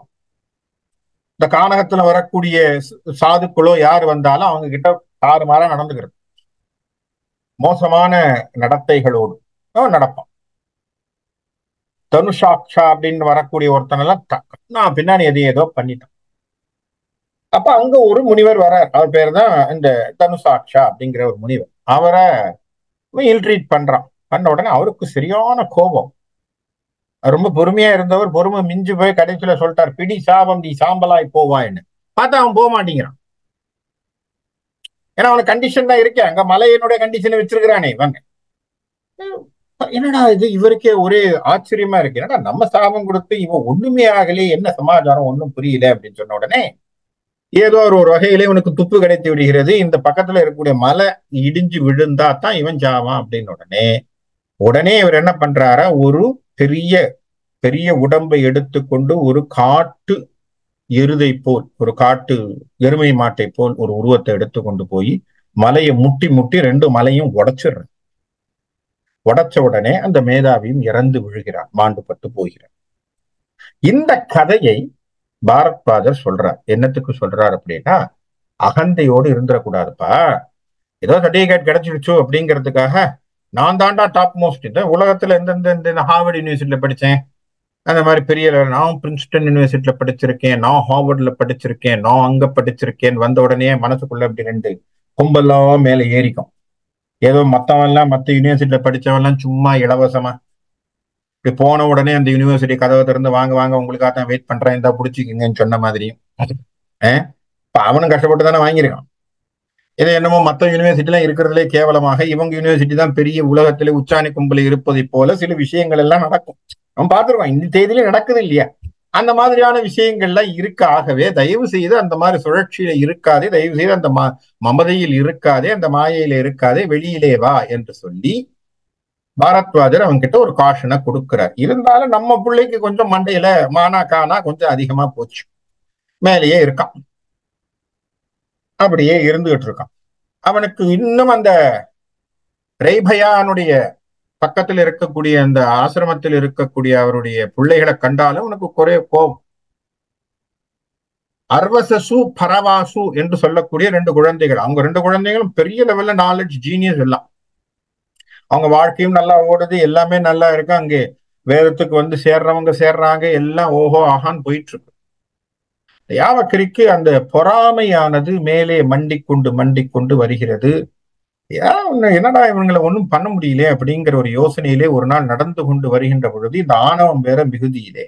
[SPEAKER 1] இந்த கானகத்துல வரக்கூடிய சாதுக்களோ யார் வந்தாலும் அவங்க கிட்ட தாறுமாறா நடந்துக்கிறது, மோசமான நடத்தைகளோடு நடப்பான். தனுஷாக்ஷா அப்படின்னு வரக்கூடிய ஒருத்தனெல்லாம் நான் பின்னாடி எதையும் ஏதோ பண்ணிட்டான். அப்ப அங்க ஒரு முனிவர் வர்றார். அவர் பேர் தான் இந்த தனுஷாக்ஷா அப்படிங்கிற ஒரு முனிவர். அவரை இல்ட்ரீட் பண்றான். பண்ண உடனே அவருக்கு சரியான கோபம். ரொம்ப பொறுமையா இருந்தவர் பொறுமை மிஞ்சு போய் கடைசியில சொல்லிட்டார், பிடி சாபம் நீ சாம்பலாய் போவான்னு. பார்த்தா அவன் போக மாட்டேங்கிறான். ஏன்னா அவனுக்கு கண்டிஷன் தான் இருக்கேன், அங்க மலையினுடைய கண்டிஷனை வச்சிருக்கிறானே இவங்க. என்னடா இது, இவருக்கே ஒரே ஆச்சரியமா இருக்கு, என்னடா நம்ம சாபம் கொடுத்து இவன் ஒண்ணுமே ஆகலே, என்ன சமாச்சாரம் ஒன்னும் புரியல அப்படின்னு சொன்ன உடனே ஏதோ ஒரு வகையிலே இவனுக்கு துப்பு கிடைத்து விடுகிறது. இந்த பக்கத்துல இருக்கக்கூடிய மலை இடிஞ்சு விழுந்தா தான் இவன் சாவான் அப்படின்னு உடனே இவர் என்ன பண்றாரா, ஒரு பெரிய பெரிய உடம்பை எடுத்துக்கொண்டு ஒரு காட்டு எருதை போல், ஒரு காட்டு எருமை மாட்டை போல் ஒரு உருவத்தை எடுத்துக்கொண்டு போய் மலையை முட்டி முட்டி ரெண்டு மலையும் உடைச்சிடுற. உடைச்ச உடனே அந்த மேதாவியும் இறந்து விழுகிறான், மாண்டுபட்டு போகிறான். இந்த கதையை பாரத்வாஜர் சொல்றார். என்னத்துக்கு சொல்றார் அப்படின்னா, அகந்தையோடு இருந்துடக்கூடாதுப்பா. ஏதோ சர்டிபிகேட் கிடைச்சிருச்சு அப்படிங்கிறதுக்காக நான் தாண்டா டாப் மோஸ்ட், இந்த உலகத்துல எந்தெந்த ஹார்வர்ட் யூனிவர்சிட்டியில படிச்சேன், அந்த மாதிரி பெரிய நான் பிரின்ஸ்டன் யூனிவர்சிட்டியில படிச்சிருக்கேன், நான் ஹார்வர்ட்ல படிச்சிருக்கேன், நான் அங்க படிச்சிருக்கேன் வந்த உடனே மனசுக்குள்ள அப்படி ரெண்டு கும்பெல்லாம் மேல ஏறிக்கும். ஏதோ மத்தவன்லாம் மத்த யூனிவர்சிட்டியில படிச்சவன்லாம் சும்மா இலவசமா இப்படி போன உடனே அந்த யூனிவர்சிட்டி கதவை திறந்து வாங்க வாங்க உங்களுக்காக தான் வெயிட் பண்றேன், இந்த பிடிச்சிக்கிங்கன்னு சொன்ன மாதிரியும் இப்ப அவனும் கஷ்டப்பட்டு தானே வாங்கியிருக்கான். இதை என்னமோ மற்ற யூனிவர்சிட்டிலாம் இருக்கிறதுலே கேவலமாக இவங்க யூனிவர்சிட்டி தான் பெரிய உலகத்திலே உச்சாணி கும்பல இருப்பதை போல சில விஷயங்கள் எல்லாம் நடக்கும். அவன் பார்த்துருவான், இந்த தேதியில நடக்குது இல்லையா, அந்த மாதிரியான விஷயங்கள்லாம் இருக்க. ஆகவே தயவு செய்து அந்த மாதிரி சுழற்சியில இருக்காதே, தயவு செய்து அந்த மமதையில் இருக்காதே, அந்த மாயையில இருக்காதே, வெளியிலே வா என்று சொல்லி பாரத்வாஜர் அவன்கிட்ட ஒரு காஷனை கொடுக்கிறார். இருந்தாலும் நம்ம பிள்ளைக்கு கொஞ்சம் மண்டையில மானா கானா கொஞ்சம் அதிகமா போச்சு, மேலேயே இருக்கான், அப்படியே இருந்துகிட்டு இருக்கான். அவனுக்கு இன்னும் அந்த ரேபயானுடைய பக்கத்தில் இருக்கக்கூடிய அந்த ஆசிரமத்தில் இருக்கக்கூடிய அவருடைய பிள்ளைகளை கண்டாலும் உனக்கு குறை கோபம். அர்வசசு பரவாசு என்று சொல்லக்கூடிய ரெண்டு குழந்தைகள், அவங்க ரெண்டு குழந்தைகளும் பெரிய லெவல்ல நாலேஜ் ஜீனியஸ் எல்லாம், அவங்க வாழ்க்கையும் நல்லா ஓடுது, எல்லாமே நல்லா இருக்கு, அங்கே வேதத்துக்கு வந்து சேர்றவங்க சேர்றாங்க, எல்லாம் ஓஹோ ஆகான்னு போயிட்டு இருக்கு. யாவக்கரிக்கு அந்த பொறாமையானது மேலே மண்டிக்கொண்டு மண்டிக்கொண்டு வருகிறது. என்னடா இவங்களை ஒன்றும் பண்ண முடியல அப்படிங்கிற ஒரு யோசனையிலே ஒரு நாள் நடந்து கொண்டு வருகின்ற பொழுது இந்த ஆணவம் வேற மிகுதியிலே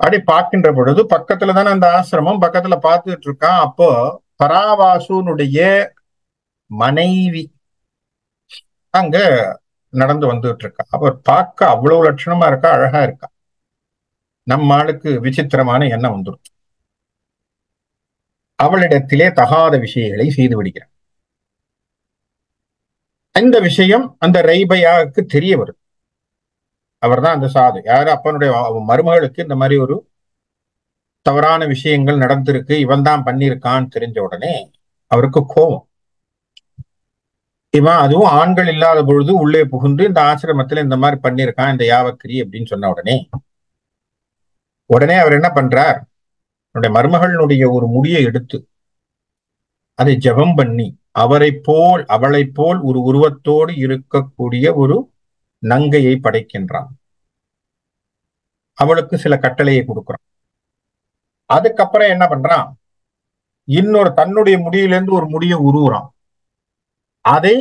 [SPEAKER 1] அப்படி பார்க்கின்ற பொழுது பக்கத்துல தானே அந்த ஆசிரமம், பக்கத்துல பார்த்துட்டு இருக்கான். அப்போ பராவாசுனுடைய மனைவி அங்க நடந்து வந்துட்டு இருக்கா. அவர் பார்க்க அவ்வளவு லட்சணமா இருக்கா, அழகா இருக்கா. நம்ம ஆளுக்கு விசித்திரமான எண்ணம் வந்துடும். அவளிடத்திலே தகாத விஷயங்களை செய்து விடுகிறார். இந்த விஷயம் அந்த ரைபையாவுக்கு தெரிய வருது. அவர் தான் அந்த சாது, யாரு அப்பனுடைய மருமகளுக்கு இந்த மாதிரி ஒரு தவறான விஷயங்கள் நடந்திருக்கு, இவன் தான் பண்ணியிருக்கான்னு தெரிஞ்ச உடனே அவருக்கு கோபம். இவன் அதுவும் ஆண்கள் இல்லாத பொழுது உள்ளே புகுந்து இந்த ஆசிரமத்துல இந்த மாதிரி பண்ணியிருக்கான் இந்த யாவக்கிரி அப்படின்னு சொன்ன உடனே அவர் என்ன பண்றார், அவருடைய மருமகளுடைய ஒரு முடியை எடுத்து அதை ஜெபம் பண்ணி அவரை போல் அவளை போல் ஒரு உருவத்தோடு இருக்கக்கூடிய ஒரு நங்கையை படைக்கின்றான். அவளுக்கு சில கட்டளையை கொடுக்கிறான். அதுக்கப்புறம் என்ன பண்றான், இன்னொரு தன்னுடைய முடியிலிருந்து ஒரு முடியை உருவுறான். அதை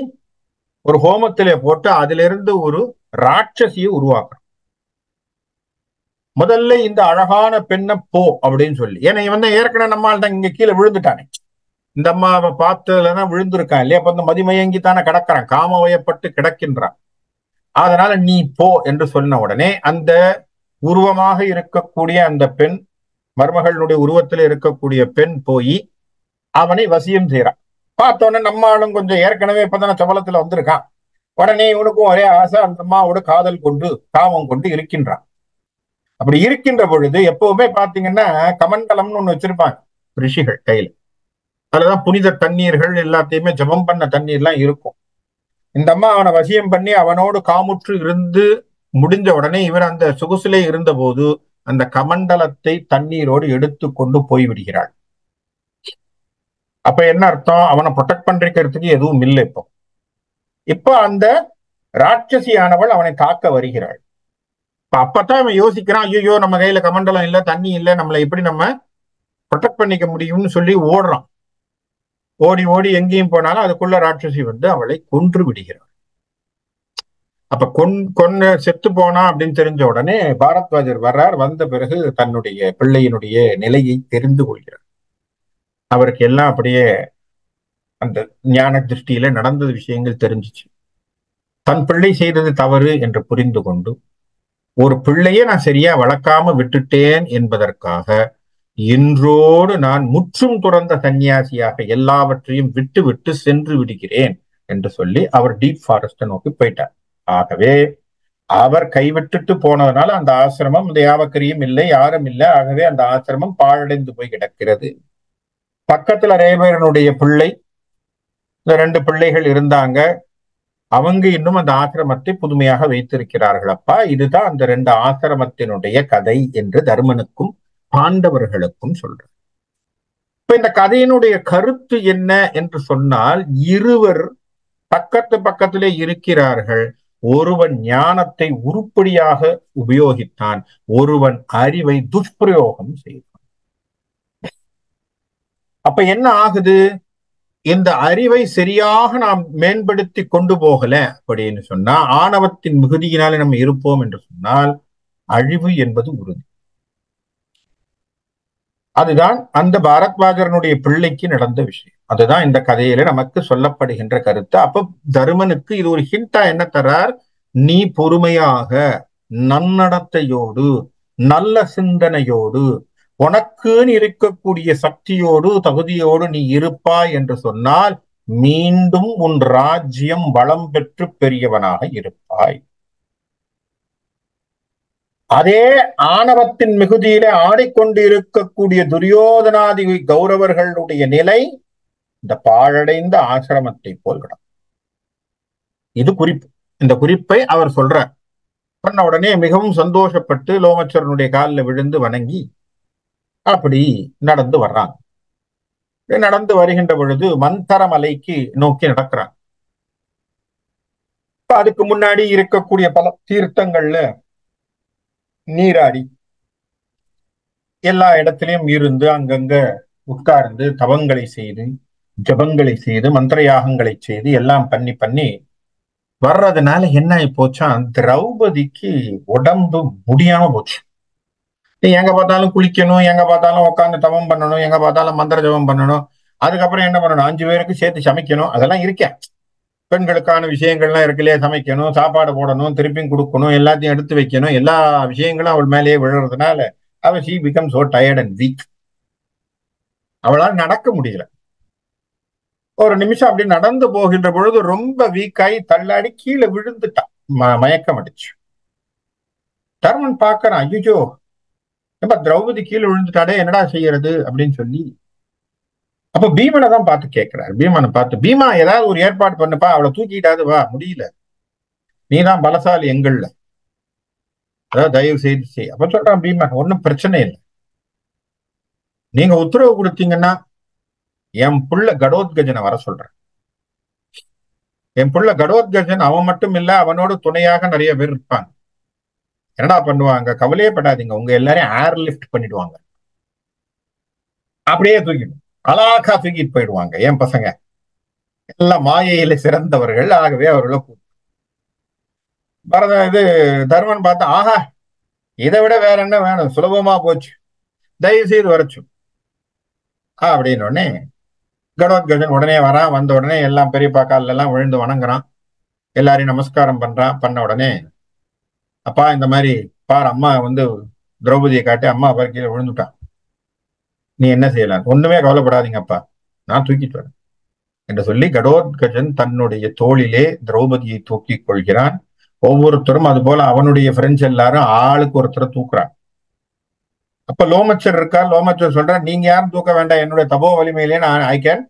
[SPEAKER 1] ஒரு ஹோமத்திலே போட்டு அதிலிருந்து ஒரு ராட்சசியை உருவாக்குறான். முதல்ல இந்த அழகான பெண்ணை போ அப்படின்னு சொல்லி, ஏன்னா இவன் தான் ஏற்கனவே நம்மால் தான் இங்க கீழே விழுந்துட்டானே, இந்த அம்மாவை பார்த்ததுலதான் விழுந்திருக்கான் இல்லையா, அப்ப இந்த மதிமயங்கி தானே கிடக்கிறான், காமவயப்பட்டு கிடக்கின்றான். அதனால நீ போ என்று சொன்ன உடனே அந்த உருவமாக இருக்கக்கூடிய அந்த பெண், மருமகளுடைய உருவத்தில் இருக்கக்கூடிய பெண் போய் அவனை வசியம் செய்யறான். பார்த்தோன்னே நம்ம ஆளும் கொஞ்சம் ஏற்கனவே இப்பதானே சபலத்துல வந்திருக்கான், உடனே இவனுக்கும் ஒரே ஆசை, அந்த அம்மாவோட காதல் கொண்டு காமம் கொண்டு இருக்கின்றான். அப்படி இருக்கின்ற பொழுது எப்பவுமே பாத்தீங்கன்னா கமண்டலம்னு ஒண்ணு வச்சிருப்பாங்க ரிஷிகள் கையில, அதுலதான் புனித தண்ணீர்கள் எல்லாத்தையுமே ஜபம் பண்ண தண்ணீர்லாம் இருக்கும். இந்த அம்மா அவனை வசியம் பண்ணி அவனோடு காமுற்று இருந்து முடிஞ்ச உடனே இவர் அந்த சொகுசிலே இருந்த போது அந்த கமண்டலத்தை தண்ணீரோடு எடுத்து கொண்டு போய்விடுகிறாள். அப்ப என்ன அர்த்தம், அவனை ப்ரொடெக்ட் பண்றதுக்கு எதுவும் இல்லை. இப்போ அந்த ராட்சசியானவள் அவனை காக்க வருகிறாள். அப்பதான் அவன் யோசிக்கிறான், ஐயோ நம்ம கையில கமண்டலம் இல்ல, தண்ணி இல்ல, நம்மளை எப்படி நம்ம ப்ரொடெக்ட் பண்ணிக்க முடியும்னு சொல்லி ஓடுறான். ஓடி ஓடி எங்கேயும் போனாலும் அதுக்குள்ள ராட்சசி வந்து அவளை கொன்று விடுகிறாள். அப்ப கொன்னு செத்து போனா அப்படின்னு தெரிஞ்ச உடனே பாரத்வாஜர் வர்றார். வந்த பிறகு தன்னுடைய பிள்ளையினுடைய நிலையை தெரிந்து கொள்கிறார். அவருக்கு எல்லாம் அப்படியே அந்த ஞான திருஷ்டியில நடந்த விஷயங்கள் தெரிஞ்சிச்சு. தன் பிள்ளை செய்தது தவறு என்று புரிந்து கொண்டு, ஒரு பிள்ளையை நான் சரியா வளர்க்காம விட்டுட்டேன் என்பதற்காக இன்றோடு நான் முற்றும் துறந்த சன்னியாசியாக எல்லாவற்றையும் விட்டு விட்டு சென்று விடுகிறேன் என்று சொல்லி அவர் டீப் ஃபாரஸ்ட நோக்கி போயிட்டார். ஆகவே அவர் கைவிட்டுட்டு போனதுனால அந்த ஆசிரமம் யாவக்கரியும் இல்லை, யாரும் இல்லை. ஆகவே அந்த ஆசிரமம் பாழடைந்து போய் கிடக்கிறது. பக்கத்துல ரேவரனுடைய பிள்ளை, இந்த 2 பிள்ளைகள் இருந்தாங்க, அவங்க இன்னும் அந்த ஆசிரமத்தை புதுமையாக வைத்திருக்கிறார்கள். அப்பா, இதுதான் அந்த 2 ஆசிரமத்தினுடைய கதை என்று தர்மனுக்கும் பாண்டவர்களுக்கும் சொல்ற. இப்ப இந்த கதையினுடைய கருத்து என்ன என்று சொன்னால், இருவர் பக்கத்திலே இருக்கிறார்கள். ஒருவன் ஞானத்தை உருப்படியாக உபயோகித்தான், ஒருவன் அறிவை துஷ்பிரயோகம் செய்தான். அப்ப என்ன ஆகுது, இந்த அறிவை சரியாக நாம் மேம்படுத்தி கொண்டு போகல அப்படின்னு சொன்னா, ஆணவத்தின் மிகுதியினாலே நம்ம இருப்போம் என்று சொன்னால் அழிவு என்பது உறுதி. அதுதான் அந்த பாரத்வாஜரனுடைய பிள்ளைக்கு நடந்த விஷயம். அதுதான் இந்த கதையில நமக்கு சொல்லப்படுகின்ற கருத்து. அப்ப தருமனுக்கு இது ஒரு ஹிண்டா என்ன தரார், நீ பொறுமையாக நன்னடத்தையோடு நல்ல சிந்தனையோடு உனக்குன்னு இருக்கக்கூடிய சக்தியோடு தகுதியோடு நீ இருப்பாய் என்று சொன்னால் மீண்டும் உன் ராஜ்யம் வளம் பெற்று பெரியவனாக இருப்பாய். அதே ஆணவத்தின் மிகுதியிலே ஆடிக்கொண்டு இருக்கக்கூடிய துரியோதனாதி கௌரவர்களுடைய நிலை இந்த பாழடைந்த ஆசிரமத்தை போல்விடும். இது குறிப்பு. இந்த குறிப்பை அவர் சொல்றார். சொன்ன உடனே மிகவும் சந்தோஷப்பட்டு லோமச்சரனுடைய காலில் விழுந்து வணங்கி அப்படி நடந்து வர்றாங்க. நடந்து வருகின்ற பொழுது மந்தரமலைக்கு நோக்கி நடக்கிறாங்க. அதுக்கு முன்னாடி இருக்கக்கூடிய பல தீர்த்தங்கள்ல நீராடி எல்லா இடத்திலையும் இருந்து அங்கங்க உட்கார்ந்து தவங்களை செய்து ஜபங்களை செய்து மந்திர யாகங்களை செய்து எல்லாம் பண்ணி பண்ணி வர்றதுனால என்ன ஆகி போச்சா, திரௌபதிக்கு உடம்பு முடியாம போச்சு. எங்க பார்த்தாலும் குளிக்கணும், எங்க பார்த்தாலும் உட்காந்து தவம் பண்ணணும், எங்க பார்த்தாலும் மந்திர ஜபம் பண்ணணும், அதுக்கப்புறம் என்ன பண்ணணும், 5 பேருக்கு சேர்த்து சமைக்கணும், அதெல்லாம் இருக்கேன். பெண்களுக்கான விஷயங்கள்லாம் இருக்கு இல்லையா, சமைக்கணும், சாப்பாடு போடணும், திருப்பியும் கொடுக்கணும், எல்லாத்தையும் எடுத்து வைக்கணும், எல்லா விஷயங்களும் அவள் மேலேயே விழுறதுனால அவ she becomes so tired and weak. அவளால் நடக்க முடியல. ஒரு நிமிஷம் அப்படி நடந்து போகின்ற பொழுது ரொம்ப வீக்காய் தள்ளாடி கீழே விழுந்துட்டான், மயக்கம் அடிச்சு. தர்மன் பாக்குறான், ஐயோ நம்ம திரௌபதி கீழே விழுந்துட்டாடே, என்னடா செய்யறது அப்படின்னு சொல்லி அப்ப பீமனை தான் பார்த்து கேட்கிறார். பீமனை பார்த்து, பீமா ஏதாவது ஒரு ஏற்பாடு பண்ணுப்பா, அவளை தூக்கிட்டாது வா, முடியல, நீதான் பலசாலி எங்கள்ல, அதாவது தயவு செய்து செய். அப்ப சொல்றான் பீமன், ஒன்னும் பிரச்சனை இல்லை, நீங்க உத்தரவு கொடுத்தீங்கன்னா என் புள்ள கடோத்கஜனை வர சொல்றேன். என் புள்ள கடோத்கஜன் அவன் மட்டும் இல்ல, அவனோட துணையாக நிறைய பேர் இருப்பாங்க. என்னடா பண்ணுவாங்க, கவலையே படாதீங்க, உங்க எல்லாரையும் ஏர் லிப்ட் பண்ணிடுவாங்க, அப்படியே தூக்கிடும், அலாக்கா தூக்கிட்டு போயிடுவாங்க. என் பசங்க எல்லாம் மாயையில சிறந்தவர்கள், ஆகவே அவர்களை இது தர்மன் பார்த்தா, ஆஹா இதை விட வேற என்ன வேணும், சுலபமா போச்சு, தயவு செய்து வரச்சு அப்படின்னு உடனே கடோத்கஜன் உடனே வரான். வந்த உடனே எல்லாம் பெரியப்பா காலில் எல்லாம் விழுந்து வணங்குறான், எல்லாரையும் நமஸ்காரம் பண்றான். பண்ண உடனே அப்பா இந்த மாதிரி பார், அம்மா வந்து திரௌபதியை காட்டி அம்மா பார் கீழே விழுந்துட்டான், நீ என்ன செய்யலாம், ஒண்ணுமே கவலைப்படாதீங்கப்பா, நான் தூக்கிட்டு வரேன் என்று சொல்லி கடோத்கஜன் தன்னுடைய தோளிலே திரௌபதியை தூக்கிக் கொள்கிறான். ஒவ்வொருத்தரும் அது போல அவனுடைய பிரெஞ்சு எல்லாரும் ஆளுக்கு ஒருத்தரை தூக்குறான். அப்ப லோமச்சர் இருக்கா, லோமச்சர் சொல்ற, நீங்க யாரும் தூக்க வேண்டாம், என்னுடைய தபோ வலிமையிலே நான் ஐ கேன்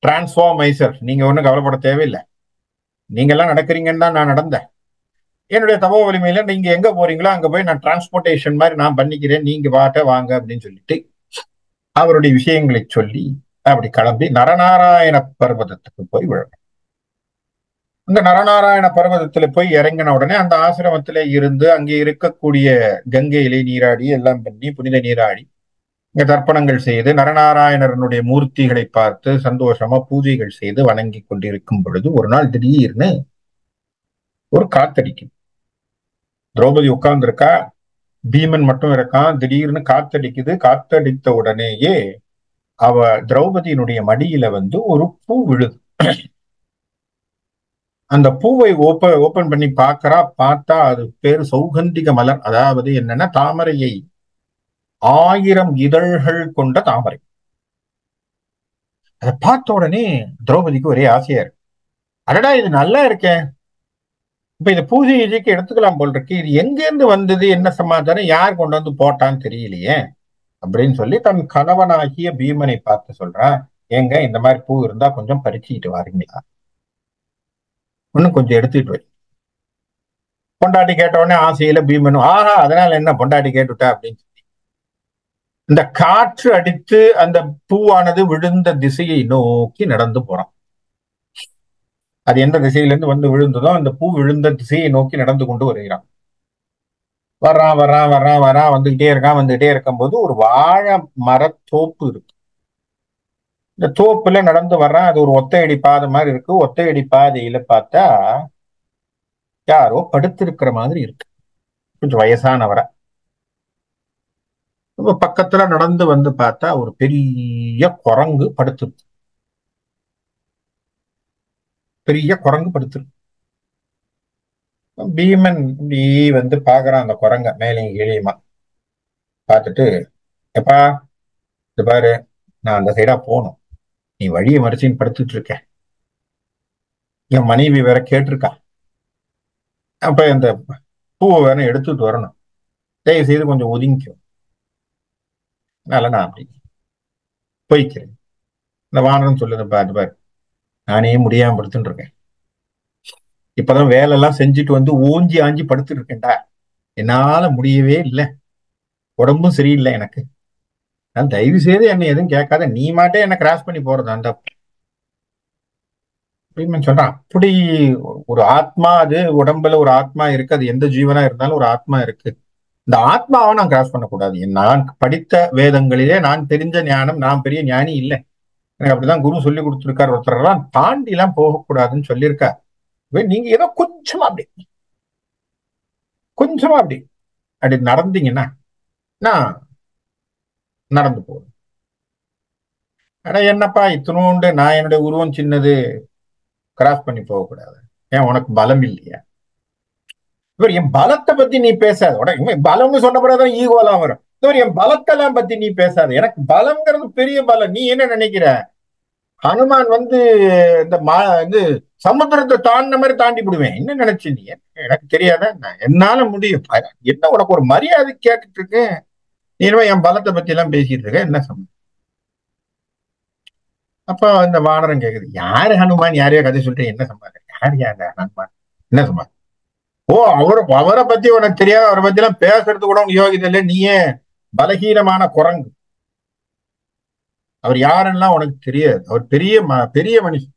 [SPEAKER 1] டிரான்ஸ்ஃபார்ம் மைசெல்ஃப், நீங்க ஒன்றும் கவலைப்பட தேவையில்லை, நீங்க எல்லாம் நடக்கிறீங்கன்னு தான் நான் நடந்தேன், என்னுடைய தபோ வலிமையில நீங்க எங்க போறீங்களோ அங்க போய் நான் டிரான்ஸ்போர்டேஷன் மாதிரி நான் பண்ணிக்கிறேன், நீங்க பாட்ட வாங்க அப்படின்னு சொல்லிட்டு அவருடைய விஷயங்களை சொல்லி அப்படி கிளம்பி நரநாராயண பர்வதத்துக்கு போய் விழணும். அந்த நரநாராயண பர்வதத்துல போய் இறங்கின உடனே அந்த ஆசிரமத்திலே இருந்து அங்கே இருக்கக்கூடிய கங்கையிலே நீராடி எல்லாம் பண்ணி புனித நீராடி இங்க தர்ப்பணங்கள் செய்து நரநாராயணனுடைய மூர்த்திகளை பார்த்து சந்தோஷமா பூஜைகள் செய்து வணங்கி கொண்டிருக்கும் பொழுது ஒரு நாள் திடீர்னு ஒரு காத்தடிக்கும். திரௌபதி உட்கார்ந்து இருக்கா, பீமன் மட்டும் இருக்கான். திடீர்னு காத்தடிக்குது. காத்தடித்த உடனேயே அவ திரௌபதியினுடைய மடியில வந்து ஒரு பூ விழுது. அந்த பூவை ஓபன் பண்ணி பாக்குறா. பார்த்தா அது பேரு சௌகந்திக மலர். அதாவது என்னன்னா, தாமரையை 1000 இதழ்கள் கொண்ட தாமரை. அதை பார்த்த உடனே திரௌபதிக்கு ஒரே ஆசையா இருக்கு. அடடா, இது நல்லா இருக்கேன், இப்ப இந்த பூஜை கீஜைக்கு எடுத்துக்கலாம் போல் இருக்கு, இது எங்க இருந்து வந்தது, என்ன சமாச்சாரம், யார் கொண்டு வந்து போட்டான்னு தெரியலையே அப்படின்னு சொல்லி தன் கணவனாகிய பீமனை பார்த்து சொல்றான், ஏங்க இந்த மாதிரி பூ இருந்தா கொஞ்சம் பறிச்சுக்கிட்டு வாரீங்களா, இன்னும் கொஞ்சம் எடுத்துட்டு வை. பொண்டாட்டி கேட்ட உடனே ஆசையில பீமனும், ஆஹா அதனால என்ன, பொண்டாட்டி கேட்டுட்டா அப்படின்னு சொல்லி இந்த காற்று அடித்து அந்த பூவானது விழுந்த திசையை நோக்கி நடந்து போறான். அது எந்த திசையிலிருந்து வந்து விழுந்ததோ அந்த பூ விழுந்த திசையை நோக்கி நடந்து கொண்டு வருகிறான். வர்றான் வர்றான் வர்றான் வர்றான், வந்துகிட்டே இருக்கான். வந்துகிட்டே இருக்கும்போது ஒரு வாழை மரத்தோப்பு இருக்கு. இந்த தோப்புல நடந்து வர்றான். அது ஒரு ஒத்தையடி பாதை மாதிரி இருக்கு. ஒத்தையடி பாதையில பார்த்தா யாரோ படுத்திருக்கிற மாதிரி இருக்கு, கொஞ்சம் வயசானவரை. பக்கத்துல நடந்து வந்து பார்த்தா ஒரு பெரிய குரங்கு படுத்திருக்கு. பெரிய குரங்கு படுத்திருக்கு. பீமன் இப்படி வந்து பாக்குறான் அந்த குரங்க மேலையும் கீழையுமா. பார்த்துட்டு, எப்பா இது பாரு, நான் அந்த சைடா போகணும், நீ வழியை மறைச்சின்னு படுத்துட்டு இருக்க, என் மனைவி வேற கேட்டிருக்கா, அப்ப இந்த பூவை வேற எடுத்துட்டு வரணும், தயவு செய்து கொஞ்சம் ஒதுங்கிக்கும், அதனால நான் அப்படி போய்க்கிறேன். இந்த வானரம் சொல்லுது, பாரு பாரு, நானே முடியாம படுத்துட்டு இருக்கேன், இப்பதான் வேலை எல்லாம் செஞ்சுட்டு வந்து ஓஞ்சி ஆஞ்சி படுத்துட்டு இருக்கேன்டா, என்னால முடியவே இல்லை, உடம்பும் சரியில்லை எனக்கு, நான் தயவு செய்து என்னை எதுவும் கேட்காத, நீ மாட்டே என்ன கிராஸ் பண்ணி போறது அந்த அப்படின்னு சொல்றான். அப்படி ஒரு ஆத்மா, அது உடம்புல ஒரு ஆத்மா இருக்கு, அது எந்த ஜீவனா இருந்தாலும் ஒரு ஆத்மா இருக்கு, இந்த ஆத்மாவை நான் கிராஸ் பண்ணக்கூடாது, நான் படித்த வேதங்களிலே நான் தெரிஞ்ச ஞானம், நான் பெரிய ஞானி இல்லை, எனக்கு அப்படிதான் குரு சொல்லி கொடுத்துருக்காரு, ஒருத்தரெல்லாம் தாண்டி எல்லாம் போகக்கூடாதுன்னு சொல்லியிருக்காரு. நீங்க ஏதோ கொஞ்சமா அப்படி அப்படி நடந்தீங்கன்னா நான் நடந்து போவேன். ஆனா என்னப்பா இத்தினோண்டு, நான் என்னுடைய உருவம் சின்னது, கிராஸ் பண்ணி போகக்கூடாது, ஏன் உனக்கு பலம் இல்லையா? இவர் என் பலத்தை பத்தி நீ பேசாத, உடனே பலம்னு சொன்ன பிறகுதான் ஈகோலாம் வரும். இவர் என் பலத்தெல்லாம் பத்தி நீ பேசாத, எனக்கு பலம்ங்கிறது பெரிய பலம், நீ என்ன நினைக்கிற, ஹனுமான் வந்து இந்த இது சமுத்திரத்தை தாண்டின மாதிரி தாண்டி விடுவேன், என்ன நினைச்சு நீ, எனக்கு தெரியாத, என்னால முடியும், என்ன உனக்கு ஒரு மரியாதை கேட்டுட்டு இருக்கேன், நீ என் பலத்தை பத்தி எல்லாம் பேசிட்டு இருக்க, என்ன சம்பந்தம்? அப்ப இந்த வானரம் கேக்குது, யாரு ஹனுமான், யாரையோ கதை சொல்லிட்டு என்ன சம்பாதிக்க, யார் ஹனுமான், என்ன சம்பாதி, ஓ அவரை பத்தி உனக்கு தெரியாது, அவரை பத்தி எல்லாம் பேசுறது கூட உனக்கு யோகிதை இல்லை, நீயே பலகீனமான குரங்கு, அவர் யாரெல்லாம் உனக்கு தெரியாது, அவர் பெரிய மனுஷன்,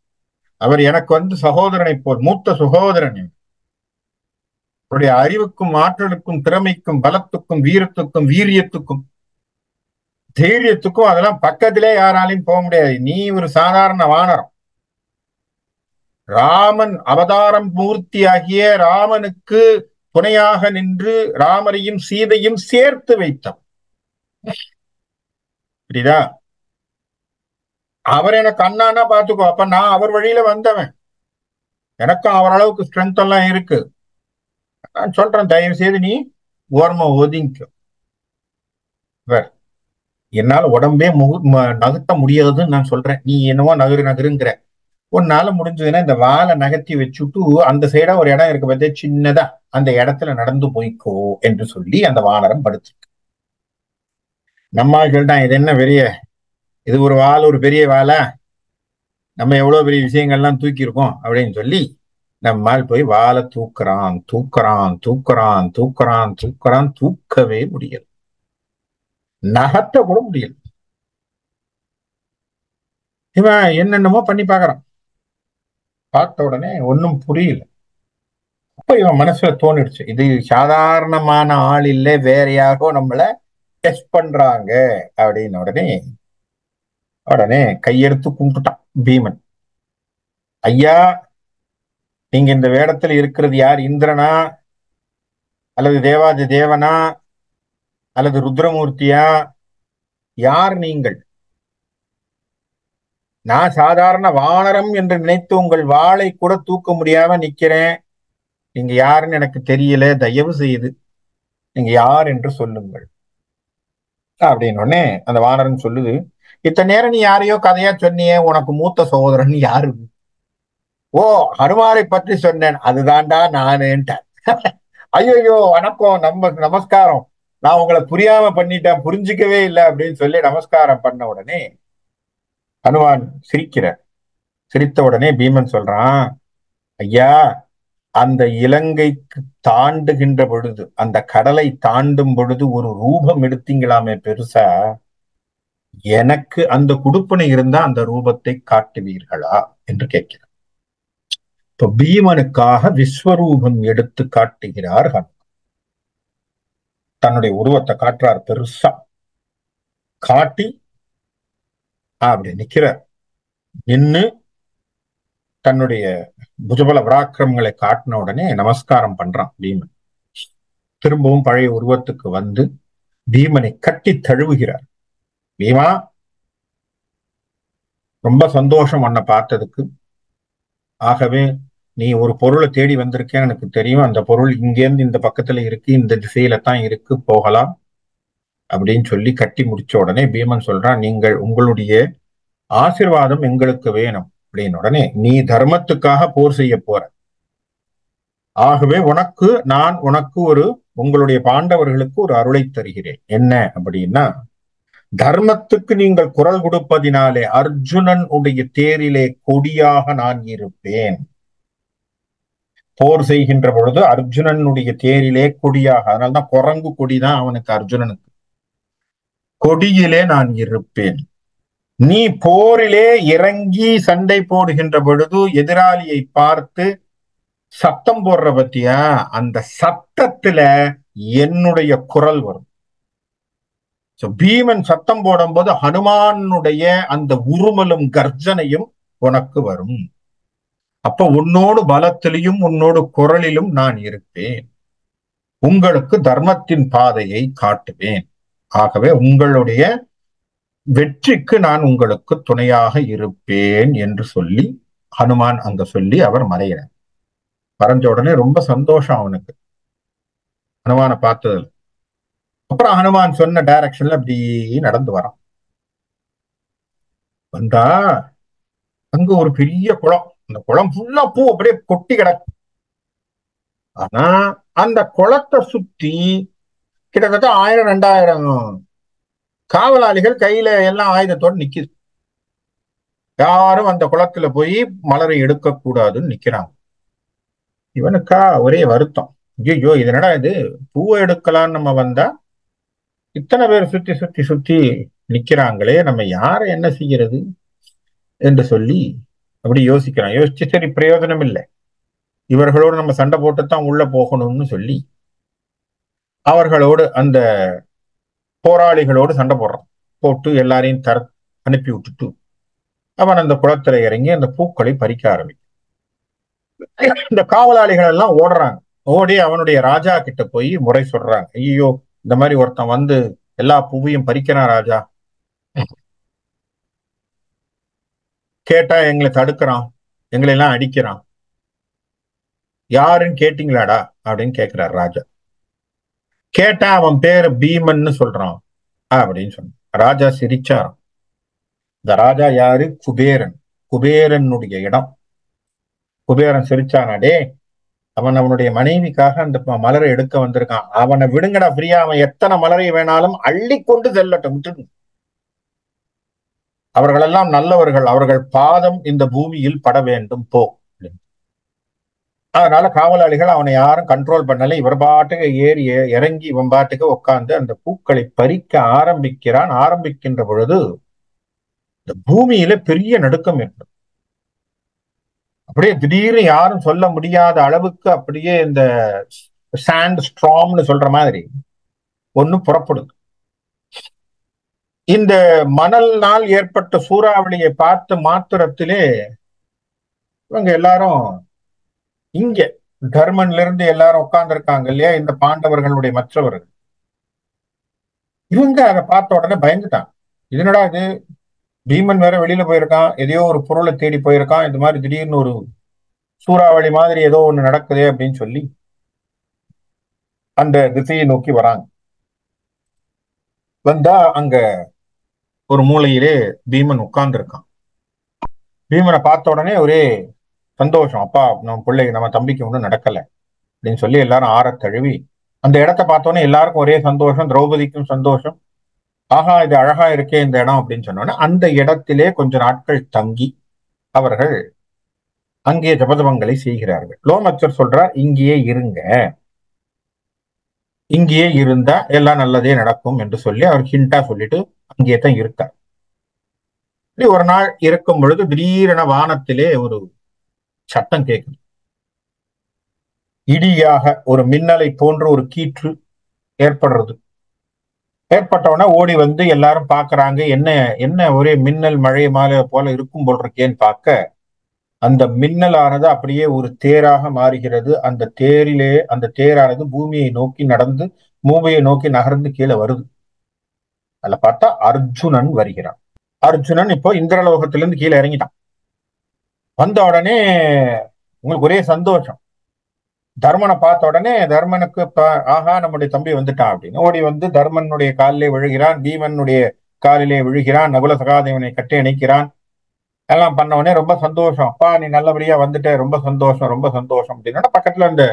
[SPEAKER 1] அவர் எனக்கு வந்து சகோதரனை போல், மூத்த சகோதரன், அவருடைய அறிவுக்கும் ஆற்றலுக்கும் திறமைக்கும் பலத்துக்கும் வீரத்துக்கும் வீரியத்துக்கும் தைரியத்துக்கும் அதெல்லாம் பக்கத்திலே யாராலையும் போக முடியாது, நீ ஒரு சாதாரண வானரம், ராமன் அவதாரம் மூர்த்தி ஆகிய ராமனுக்கு துணையாக நின்று ராமரையும் சீதையும் சேர்த்து வைத்தவன். புரியுதா? அவர் எனக்கு அண்ணானா பாத்துக்கோ, அப்ப நான் அவர் வழியில வந்தவன், எனக்கும் அவர் அளவுக்கு ஸ்ட்ரென்த் எல்லாம் இருக்கு. நான் சொல்றேன், தயவு செய்து நீ ஓரமா ஒதுங்கிக்கோ. என்னால உடம்பே நகர்த்த முடியாதுன்னு நான் சொல்றேன், நீ என்னவோ நகருங்கிற. உன்னால முடிஞ்சதுன்னா இந்த வாழை நகர்த்தி வச்சுட்டு அந்த சைடா ஒரு இடம் இருக்கு பார்த்தே சின்னதா, அந்த இடத்துல நடந்து போய்க்கோ என்று சொல்லி அந்த வானரம் படுத்திருக்கு. நம்ம சொல்லிட்டான், இது என்ன பெரிய, இது ஒரு வாள், ஒரு பெரிய வாளா, நம்ம எவ்வளவு பெரிய விஷயங்கள்லாம் தூக்கி இருக்கோம் அப்படின்னு சொல்லி நம்மால் போய் வாழை தூக்குறான், தூக்கவே முடியல, நகர்த்த கூட முடியல. இவன் என்னென்னமோ பண்ணி பாக்குறான், பார்த்த உடனே ஒன்னும் புரியல. அப்ப இவன் மனசுல தோணிடுச்சு, இது சாதாரணமான ஆள் இல்லை, வேற யாரோ நம்மள டெஸ்ட் பண்றாங்க அப்படின்னு. உடனே கையெடுத்து கும்பிட்டுட்டான் பீமன். ஐயா, நீங்க இந்த வேடத்துல இருக்கிறது யார்? இந்திரனா அல்லது தேவாதி தேவனா அல்லது ருத்ரமூர்த்தியா? யார் நீங்கள்? நான் சாதாரண வானரம் என்று நினைத்து உங்கள் வாளை கூட தூக்க முடியாம நிக்கிறேன். நீங்க யாருன்னு எனக்கு தெரியல, தயவு செய்து நீங்க யார் என்று சொல்லுங்கள் அப்படின்னு. உடனே அந்த வானரன் சொல்லுது, இத்தனை நேரம் நீ யாரையோ கதையா சொன்னியே, உனக்கு மூத்த சகோதரன் யாரு? ஓ, ஹனுமாரை பற்றி சொன்னேன், அதுதான்டா நானுன்ட்டேன். ஐயோ வணக்கம், நமஸ்காரம், நான் உங்களை புரியாம பண்ணிட்டேன், புரிஞ்சுக்கவே இல்லை அப்படின்னு சொல்லி நமஸ்காரம் பண்ண உடனே ஹனுமான் சிரிக்கிறார். சிரித்த உடனே பீமன் சொல்றான், ஐயா, அந்த இலங்கைக்கு தாண்டுகின்ற பொழுது, அந்த கடலை தாண்டும் பொழுது ஒரு ரூபம் எடுத்தீங்களாமே பெருசா, எனக்கு அந்த குடுப்பனை இருந்தா அந்த ரூபத்தை காட்டுவீர்களா என்று கேட்கிறார். இப்ப பீமனுக்காக விஸ்வரூபம் எடுத்து காட்டுகிறார் ஹனுமான். தன்னுடைய உருவத்தை காட்டுறார், பெருசா காட்டி அப்படி நிக்கிறார். நின்னு தன்னுடைய புஜபல பராக்கிரமங்களை காட்டின உடனே நமஸ்காரம் பண்றான் பீமன். திரும்பவும் பழைய உருவத்துக்கு வந்து பீமனை கட்டி தழுவுகிறார். பீமா, ரொம்ப சந்தோஷம் உன்னை பார்த்ததுக்கு. ஆகவே நீ ஒரு பொருளை தேடி வந்திருக்கேன்னு எனக்கு தெரியும், அந்த பொருள் இங்கேருந்து இந்த பக்கத்துல இருக்கு, இந்த திசையில தான் இருக்கு, போகலாம் அப்படின்னு சொல்லி கட்டி முடிச்ச உடனே பீமன் சொல்றான், நீங்கள் உங்களுடைய ஆசீர்வாதம் எங்களுக்கு வேணும் அப்படின்னு. உடனே நீ தர்மத்துக்காக போர் செய்ய போற, ஆகவே உனக்கு உங்களுடைய பாண்டவர்களுக்கு ஒரு அருளை தருகிறேன். என்ன அப்படின்னா, தர்மத்துக்கு நீங்கள் குரல் கொடுப்பதினாலே அர்ஜுனன் உடைய தேரிலே கொடியாக நான் இருப்பேன். போர் செய்கின்ற பொழுது அர்ஜுனனுடைய தேரிலே கொடியாக, அதனால்தான் குரங்கு கொடிதான் அவனுக்கு, அர்ஜுனனுக்கு கொடியிலே நான் இருப்பேன். நீ போரிலே இறங்கி சண்டை போடுகின்ற பொழுது எதிராளியை பார்த்து சத்தம் போடுற பத்தியா, அந்த சத்தத்துல என்னுடைய குரல் வரும். பீமன் சத்தம் போடும் போது ஹனுமானுடைய அந்த உருமலும் கர்ஜனையும் உனக்கு வரும். அப்ப உன்னோடு பலத்திலையும் உன்னோடு குரலிலும் நான் இருப்பேன், உங்களுக்கு தர்மத்தின் பாதையை காட்டுவேன். ஆகவே உங்களுடைய வெற்றிக்கு நான் உங்களுக்கு துணையாக இருப்பேன் என்று சொல்லி ஹனுமான் அங்க சொல்லி அவர் மறைகிறார். மறைஞ்ச உடனே ரொம்ப சந்தோஷம் அவனுக்கு ஹனுமானை பார்த்ததுல. அப்புறம் ஹனுமான் சொன்ன டைரக்ஷன்ல அப்படி நடந்து வரான். வந்தா அங்க ஒரு பெரிய குளம், அந்த குளம் ஃபுல்லா பூ அப்படியே கொட்டி கிடக்கு. ஆனா அந்த குளத்தை சுத்தி கிட்டத்தட்ட 1000-2000 காவலாளிகள் கையில எல்லாம் ஆயுதத்தோடு நிக்குது. யாரும் அந்த குளத்துல போய் மலரை எடுக்க கூடாதுன்னு நிக்கிறாங்க. இவனுக்கா ஒரே வருத்தம், ஐயோ இது என்னடா இது, பூவை எடுக்கலான்னு நம்ம வந்தா இத்தனை பேர் சுத்தி சுத்தி சுத்தி நிக்கிறாங்களே, நம்ம யாரை என்ன செய்யறது என்று சொல்லி அப்படி யோசிக்கிறான். யோசிச்சு சரி பிரயோஜனம் இல்லை, இவர்களோடு நம்ம சண்டை போட்டுத்தான் உள்ள போகணும்னு சொல்லி அவர்களோடு அந்த போராளிகளோடு சண்டை போட்டு எல்லாரையும் அனுப்பி விட்டுட்டு அவன் அந்த குளத்துல இறங்கி அந்த பூக்களை பறிக்க ஆரம்பிக்கும். இந்த காவலாளிகள் எல்லாம் ஓடுறாங்க, ஓடி அவனுடைய ராஜா கிட்ட போய் முறை சொல்றாங்க. ஐயோ, இந்த மாதிரி ஒருத்தன் வந்து எல்லா பூவையும் பறிக்கிறான் ராஜா, கேட்டா எங்களை தடுக்கிறான், எங்களை எல்லாம் அடிக்கிறான், யாருன்னு கேட்டீங்களாடா அப்படின்னு கேட்கிறார் ராஜா. கேட்டா அவன் பேரு பீமன்னு சொல்றான் அப்படின்னு சொன்னான். ராஜா சிரிச்சாராம். இந்த ராஜா யாரு? குபேரன். குபேரனுடைய இடம். குபேரன் சிரிச்சானாடே, அவன் அவனுடைய மனைவிக்காக அந்த மலரை எடுக்க வந்திருக்கான், அவனை விடுங்கடா ஃப்ரீயா, அவன் எத்தனை மலரை வேணாலும் அள்ளி கொண்டு செல்லட்டும், விட்டுடு. அவர்களெல்லாம் நல்லவர்கள், அவர்கள் பாதம் இந்த பூமியில் பட வேண்டும், போ. அதனால காவலாளிகள் அவனை யாரும் கண்ட்ரோல் பண்ணல. இவர் பாட்டுக்கு ஏறி இறங்கி இவன் பாட்டுக்கு உட்கார்ந்து அந்த பூக்களை பறிக்க ஆரம்பிக்கிறான். ஆரம்பிக்கின்ற பொழுது இந்த பூமியில பெரிய நடுக்கம் ஏற்படும். அப்படியே திடீர்னு யாரும் சொல்ல முடியாத அளவுக்கு அப்படியே இந்த சாண்ட் ஸ்ட்ராம்னு சொல்ற மாதிரி ஒண்ணு புறப்படுது. இந்த மணல்னால் ஏற்பட்ட சூறாவளியை பார்த்த மாத்திரத்திலே இவங்க எல்லாரும், இங்க தர்மன்ல இருந்து எல்லாரும் உட்கார்ந்து இருக்காங்க இல்லையா, இந்த பாண்டவர்களுடைய மற்றவர்கள், இவங்க அதை பார்த்த உடனே பயந்துட்டாங்க. இதனடா இது, பீமன் வேற வெளியில போயிருக்கான், எதையோ ஒரு பொருளை தேடி போயிருக்கான், இந்த மாதிரி திடீர்னு ஒரு சூறாவளி மாதிரி ஏதோ ஒண்ணு நடக்குதே அப்படின்னு சொல்லி அந்த திசையை நோக்கி வராங்க. வந்தா அங்க ஒரு மூலையிலே பீமன் உட்கார்ந்து இருக்கான். பீமனை பார்த்த உடனே ஒரே சந்தோஷம். அப்பா, நம்ம பிள்ளை, நம்ம தம்பிக்கு ஒன்றும் நடக்கல அப்படின்னு சொல்லி எல்லாரும் ஆற தழுவி அந்த இடத்த பார்த்தோன்னே எல்லாருக்கும் ஒரே சந்தோஷம். திரௌபதிக்கும் சந்தோஷம். ஆஹா, இது அழகா இருக்கே இந்த இடம் அப்படின்னு சொன்னோன்னே அந்த இடத்திலே கொஞ்ச நாட்கள் தங்கி அவர்கள் அங்கே ஜபதபங்களை செய்கிறார்கள். லோமச்சர் சொல்றார், இங்கேயே இருங்க, இங்கேயே இருந்தா எல்லாம் நல்லதே நடக்கும் என்று சொல்லி அவர் ஹிண்டா சொல்லிட்டு அங்கேயே தான் இருக்கார். ஒரு நாள் இருக்கும் பொழுது திடீரென வானத்திலே ஒரு சத்தம் கேட்குது. இடியாக ஒரு மின்னலை போன்ற ஒரு கீற்று ஏற்படுறது. ஏற்பட்டவுடனே ஓடி வந்து எல்லாரும் பாக்குறாங்க, என்ன என்ன ஒரே மின்னல் மழை மாலை போல இருக்கும் போல் இருக்கேன்னு பார்க்க, அந்த மின்னலானது அப்படியே ஒரு தேராக மாறுகிறது. அந்த தேரிலே அந்த தேரானது பூமியை நோக்கி நடந்து பூமியை நோக்கி நகர்ந்து கீழே வருது. அதுல பார்த்தா அர்ஜுனன் வருகிறான். அர்ஜுனன் இப்போ இந்திரலோகத்திலிருந்து கீழே இறங்கிட்டான். வந்த உடனே உங்களுக்கு ஒரே சந்தோஷம். தர்மனை பார்த்த உடனே தர்மனுக்கு ஆஹா, நம்முடைய தம்பி வந்துட்டான் அப்படின்னு ஓடி வந்து தர்மனுடைய காலிலே விழுகிறான். பீமனுடைய காலிலே விழுகிறான். நகுல சகாதேவனை கட்டி அணைக்கிறான். எல்லாம் பண்ண உடனே ரொம்ப சந்தோஷம். அப்பா, நீ நல்லபடியா வந்துட்ட, ரொம்ப சந்தோஷம், ரொம்ப சந்தோஷம் அப்படின்னா பக்கத்துல அந்த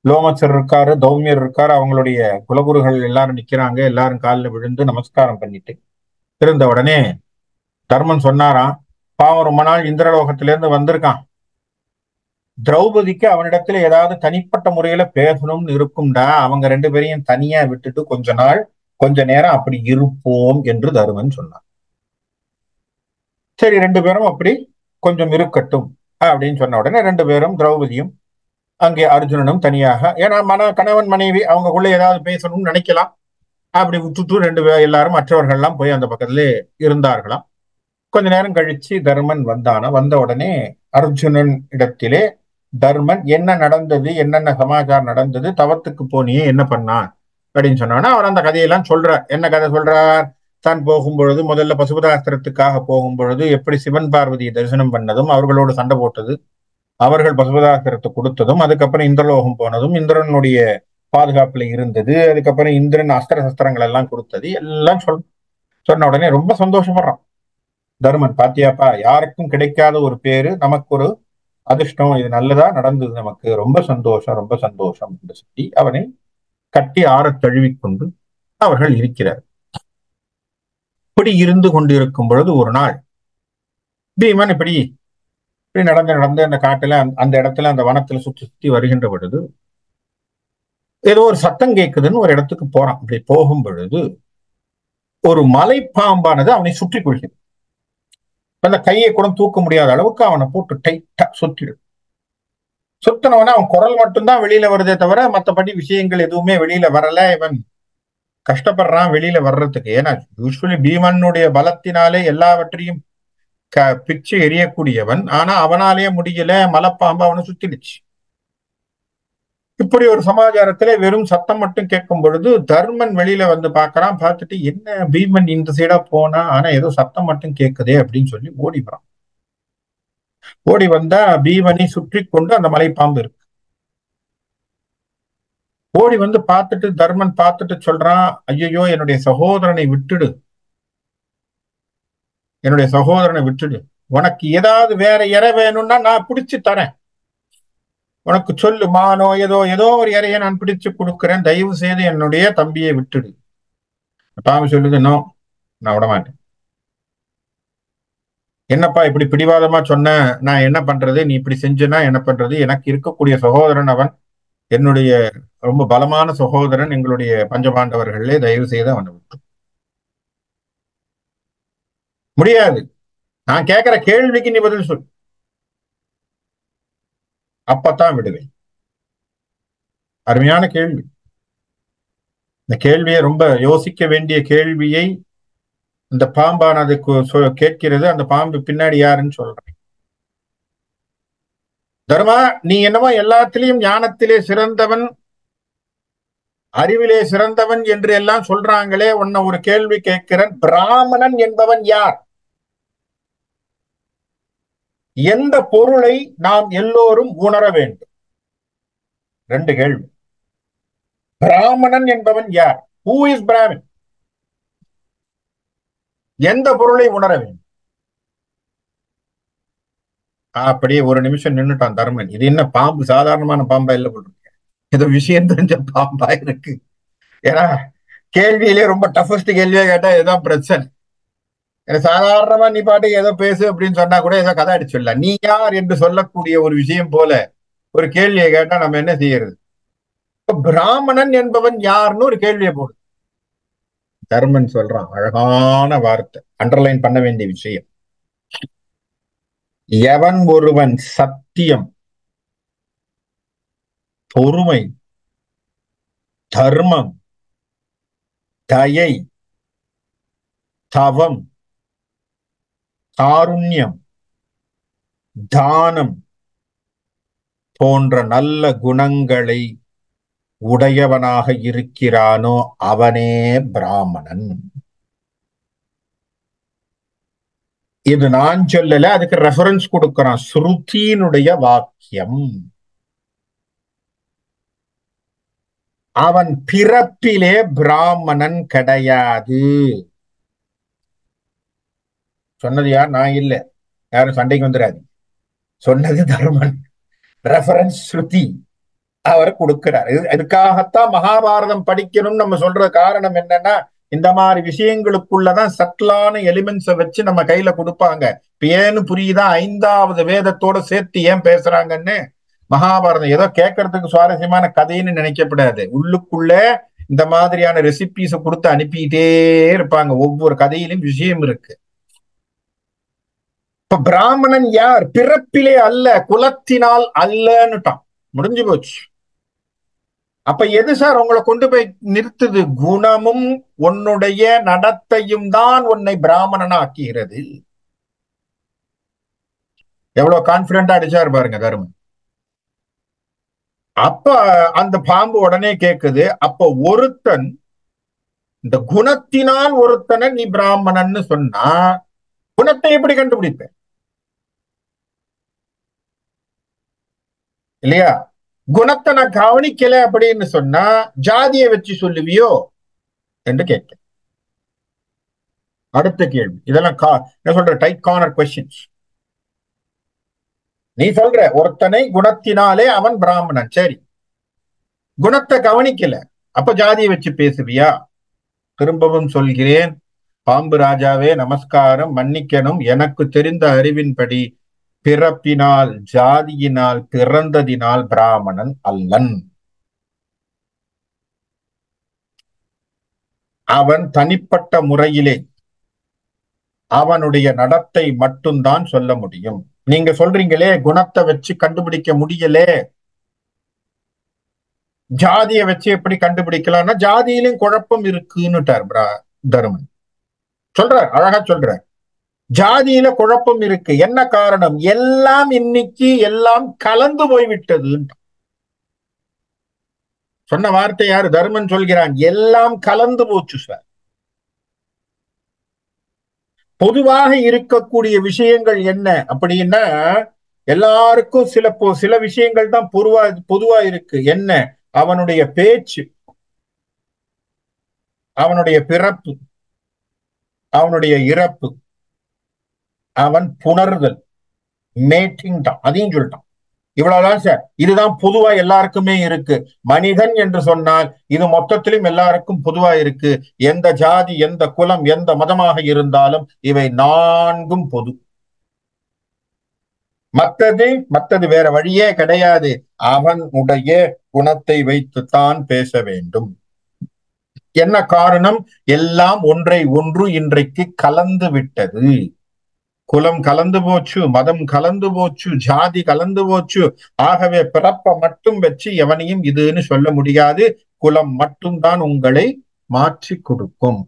[SPEAKER 1] லோமச்சர் இருக்காரு, தௌமியர் இருக்காரு, அவங்களுடைய குலகுருகள் எல்லாரும் நிக்கிறாங்க. எல்லாரும் காலில் விழுந்து நமஸ்காரம் பண்ணிட்டு இருந்த உடனே தர்மன் சொன்னாராம், பாவம் ரொம்ப நாள் இந்திரலோகத்திலிருந்து வந்திருக்கான், திரௌபதிக்கு அவனிடத்துல ஏதாவது தனிப்பட்ட முறையில பேசணும்னு இருக்கும்டா, அவங்க ரெண்டு பேரையும் தனியா விட்டுட்டு கொஞ்ச நாள் கொஞ்ச நேரம் அப்படி இருப்போம் என்று தருமன் சொன்னான். சரி, ரெண்டு பேரும் அப்படி கொஞ்சம் இருக்கட்டும் அப்படின்னு சொன்ன உடனே ரெண்டு பேரும் திரௌபதியும் அங்கே அர்ஜுனனும் தனியாக, ஏன்னா கணவன் மனைவி அவங்களுக்குள்ள ஏதாவது பேசணும்னு நினைக்கலாம், அப்படி விட்டுட்டு ரெண்டு பேர் எல்லாரும் மற்றவர்கள்லாம் போய் அந்த பக்கத்திலே இருந்தார்களாம். கொஞ்ச நேரம் கழிச்சு தர்மன் வந்தானா. வந்த உடனே அர்ஜுனன் இடத்திலே தர்மன் என்ன நடந்தது, என்னென்ன சமாச்சாரம் நடந்தது, தவத்துக்கு போனியே என்ன பண்ணான் அப்படின்னு சொன்னான்னா அவர் அந்த கதையெல்லாம் சொல்றார். என்ன கதை சொல்றார்? தான் போகும்பொழுது முதல்ல பசுபதாஸ்திரத்துக்காக போகும்பொழுது எப்படி சிவன் பார்வதியை தரிசனம் பண்ணதும், அவர்களோடு சண்டை போட்டது, அவர்கள் பசுபதாஸ்திரத்தை கொடுத்ததும், அதுக்கப்புறம் இந்திரலோகம் போனதும், இந்திரனுடைய பாதுகாப்புல இருந்தது, அதுக்கப்புறம் இந்திரன் அஸ்திர சஸ்திரங்கள் எல்லாம் கொடுத்தது எல்லாம் சொன்ன உடனே ரொம்ப சந்தோஷப்படுறான் தர்மன். பாத்தியாப்பா, யாருக்கும் கிடைக்காத ஒரு பேரு, நமக்கு ஒரு அதிர்ஷ்டம், இது நல்லதா நடந்தது, நமக்கு ரொம்ப சந்தோஷம், ரொம்ப சந்தோஷம் என்று சொல்லி அவனை கட்டி ஆற தழுவிக்கொண்டு அவர்கள் இருக்கிறார். இப்படி இருந்து கொண்டிருக்கும் பொழுது ஒரு நாள் பீமன் இப்படி இப்படி நடந்து நடந்து அந்த காட்டுல அந்த இடத்துல அந்த வனத்துல சுற்றி சுற்றி வருகின்ற பொழுது ஏதோ ஒரு சத்தம் கேட்குதுன்னு ஒரு இடத்துக்கு போறான். இப்படி போகும் பொழுது ஒரு மலைப்பாம்பானது அவனை சுற்றி கொள்கிறது. அந்த கையை கூட தூக்க முடியாத அளவுக்கு அவனை போட்டு டைட்டா சுத்திடு. சுத்தினவன அவன் குரல் மட்டும்தான் வெளியில வருதே தவிர மற்றபடி விஷயங்கள் எதுவுமே வெளியில வரல. இவன் கஷ்டப்படுறான் வெளியில வர்றதுக்கு. ஏன்னா யூஸ்வலி பீமனுடைய பலத்தினாலே எல்லாவற்றையும் பிச்சு எரியக்கூடியவன். ஆனா அவனாலேயே முடியல, மலைப்பாம்பு அவனை சுத்திடுச்சு. இப்படி ஒரு சமாச்சாரத்திலே வெறும் சத்தம் மட்டும் கேட்கும் பொழுது தர்மன் வெளியில வந்து பாக்குறான். பார்த்துட்டு என்ன பீமன் இந்த சைடா போனா, ஆனா ஏதோ சத்தம் மட்டும் கேட்குதே அப்படின்னு சொல்லி ஓடி வரான். ஓடி வந்தா பீமனை சுற்றி கொண்டு அந்த மலைப்பாம்பு இருக்கு. ஓடி வந்து பார்த்துட்டு தர்மன் பார்த்துட்டு சொல்றான், ஐயோ என்னுடைய சகோதரனை விட்டுடு, என்னுடைய சகோதரனை விட்டுடு. உனக்கு ஏதாவது வேற இறை வேணும்னா நான் பிடிச்சு தரேன். உனக்கு சொல்லு, மானோ ஏதோ ஏதோ ஒரு இறைய நான் பிடிச்சு கொடுக்கிறேன், தயவு செய்து என்னுடைய தம்பியை விட்டுடு. பாம்பு சொல்லுது, நோ, நான் விட மாட்டேன். என்னப்பா இப்படி பிடிவாதமா சொன்ன, நான் என்ன பண்றது, நீ இப்படி செஞ்சனா என்ன பண்றது, எனக்கு இருக்கக்கூடிய சகோதரன் அவன், என்னுடைய ரொம்ப பலமான சகோதரன், எங்களுடைய பஞ்சபாண்டவர்களே, தயவு செய்து அவனை விட்டு. முடியாது, நான் கேட்கிற கேள்விக்கு நீ பதில் சொல், அப்பத்தான் விடுவேன். அருமையான கேள்வி. இந்த கேள்வியை ரொம்ப யோசிக்க வேண்டிய கேள்வியை இந்த பாம்பானது கேட்கிறது. அந்த பாம்பு பின்னாடி யாருன்னு சொல்றேன். தர்மா, நீ என்னமோ எல்லாத்திலையும் ஞானத்திலே சிறந்தவன், அறிவிலே சிறந்தவன் என்று எல்லாம் சொல்றாங்களே, உன்னை ஒரு கேள்வி கேட்கிறேன். பிராமணன் என்பவன் யார்? எந்த பொருளை நாம் எல்லோரும் உணர வேண்டும்? ரெண்டு கேள்வி. பிராமணன் என்பவன் யார்? Who is Brahmin? எந்த பொருளை உணர வேண்டும்? அப்படியே ஒரு நிமிஷம் நின்னுட்டான் தர்மன். இது என்ன பாம்பு சாதாரணமான பாம்பா இல்ல போட்டு, ஏதோ விஷயம் தெரிஞ்ச பாம்பா இருக்கு. ஏன்னா கேள்வியிலே ரொம்ப டஃபஸ்ட் கேள்வியா கேட்டா இதுதான் பிரச்சனை. சாதாரணமா நீ பாட்டுக்கு ஏதோ பேசு அப்படின்னு சொன்னா கூட ஏதோ கதை அடிச்சுடலாம். நீ யார் என்று சொல்லக்கூடிய ஒரு விஷயம் போல ஒரு கேள்வியை கேட்டா நம்ம என்ன செய்யறது? பிராமணன் என்பவன் யாருன்னு ஒரு கேள்வியை போடு. தர்மன் சொல்றான், அழகான வார்த்தை, அண்டர்லைன் பண்ண வேண்டிய விஷயம். எவன் ஒருவன் சத்தியம், பொறுமை, தர்மம், தயை, தவம், காருண்யம், தானம் போன்ற நல்ல குணங்களை உடையவனாக இருக்கிறானோ அவனே பிராமணன். இது நான் சொல்லல, அதுக்கு ரெஃபரன்ஸ் கொடுக்கிறான், ஸ்ருதியினுடைய வாக்கியம். அவன் பிறப்பிலே பிராமணன் கிடையாது. சொன்னது யார்? நான் இல்ல, யாரும் சண்டைக்கு வந்துடாது. சொன்னது தர்மன். ரெஃபரன்ஸ் ஸ்ருதி அவர் கொடுக்கிறார். இதுக்காகத்தான் மகாபாரதம் படிக்கணும்னு நம்ம சொல்ற காரணம் என்னன்னா, இந்த மாதிரி விஷயங்களுக்குள்ளதான் சட்டிலான எலிமெண்ட்ஸை வச்சு நம்ம கையில கொடுப்பாங்க. இப்ப ஏன்னு புரியுதா? 5வது வேதத்தோட சேர்த்து ஏன் பேசுறாங்கன்னு. மகாபாரதம் ஏதோ கேட்கறதுக்கு சுவாரஸ்யமான கதைன்னு நினைக்கப்படாது. உள்ளுக்குள்ள இந்த மாதிரியான ரெசிபிஸை கொடுத்து அனுப்பிட்டே இருப்பாங்க. ஒவ்வொரு கதையிலும் விஷயம் இருக்கு. இப்ப பிராமணன் யார்? பிறப்பிலே அல்ல, குலத்தினால் அல்லன்னுட்டான். முடிஞ்சு போச்சு. அப்ப எது சார் உங்களை கொண்டு போய் நிறுத்துது? குணமும் உன்னுடைய நடத்தையும் தான் உன்னை பிராமணனா ஆக்குகிறது. எவ்வளவு கான்பிடண்டா அடிச்சாரு பாருங்க தர்மன். அப்ப அந்த பாம்பு உடனே கேக்குது, அப்ப ஒருத்தன் இந்த குணத்தினால் ஒருத்தனை நீ பிராமணன்னு சொன்னா குணத்தை எப்படி கண்டுபிடிப்ப? இல்லையா? குணத்தை நான் கவனிக்கல அப்படின்னு சொன்னா ஜாதியை வச்சு சொல்லுவியோ என்று கேட்க. அடுத்த கேள்வி, இதெல்லாம் என்ன சொல்ற, டைட் கார்னர் கொஸ்டின்ஸ். நீ சொல்ற ஒருத்தனை குணத்தினாலே அவன் பிராமணன், சரி, குணத்தை கவனிக்கல, அப்ப ஜாதியை வச்சு பேசுவியா? திரும்பவும் சொல்கிறேன், பாம்பு ராஜாவே நமஸ்காரம், மன்னிக்கணும், எனக்கு தெரிந்த அறிவின்படி பிறப்பினால் ஜாதியினால் பிறந்ததினால் பிராமணன் அல்லன். அவன் தனிப்பட்ட முறையிலே அவனுடைய நடத்தை மட்டும்தான் சொல்ல முடியும். நீங்க சொல்றீங்களே குணத்தை வச்சு கண்டுபிடிக்க முடியலே, ஜாதியை வச்சு எப்படி கண்டுபிடிக்கலாம்னா ஜாதியிலும் குழப்பம் இருக்குன்னுட்டார் தர்மன். சொல்றார், அழகா சொல்றார், ஜாதியில குழப்பம் இருக்கு. என்ன காரணம்? எல்லாம் இன்னைக்கு எல்லாம் கலந்து போய்விட்டது. சொன்ன வார்த்தை யாரு? தர்மன் சொல்கிறான், எல்லாம் கலந்து போச்சு சார். பொதுவாக இருக்கக்கூடிய விஷயங்கள் என்ன அப்படின்னா, எல்லாருக்கும் சில விஷயங்கள் தான் பொதுவா இருக்கு. என்ன? அவனுடைய பேச்சு, அவனுடைய பிறப்பு, அவனுடைய இறப்பு, அவன் புணர்தல், மேட்டிங் தான், அதையும் சொல்லிட்டான். இவ்வளவுதான் சார். இதுதான் பொதுவா எல்லாருக்குமே இருக்கு. மனிதன் என்று சொன்னால் இது மொத்தத்திலும் எல்லாருக்கும் பொதுவா இருக்கு. எந்த ஜாதி, எந்த குலம், எந்த மதமாக இருந்தாலும் இவை நான்கும் பொது. மத்தது வேற வழியே கிடையாது. அவனுடைய குணத்தை வைத்துத்தான் பேச வேண்டும். என்ன காரணம்? எல்லாம் ஒன்றை ஒன்று இன்றைக்கு கலந்து விட்டது. குலம் கலந்து போச்சு, மதம் கலந்து போச்சு, ஜாதி கலந்து போச்சு. ஆகவே பிறப்ப மட்டும் வச்சு எவனையும் இதுன்னு சொல்ல முடியாது. குலம் மட்டும்தான் உங்களை மாற்றி கொடுக்கும்.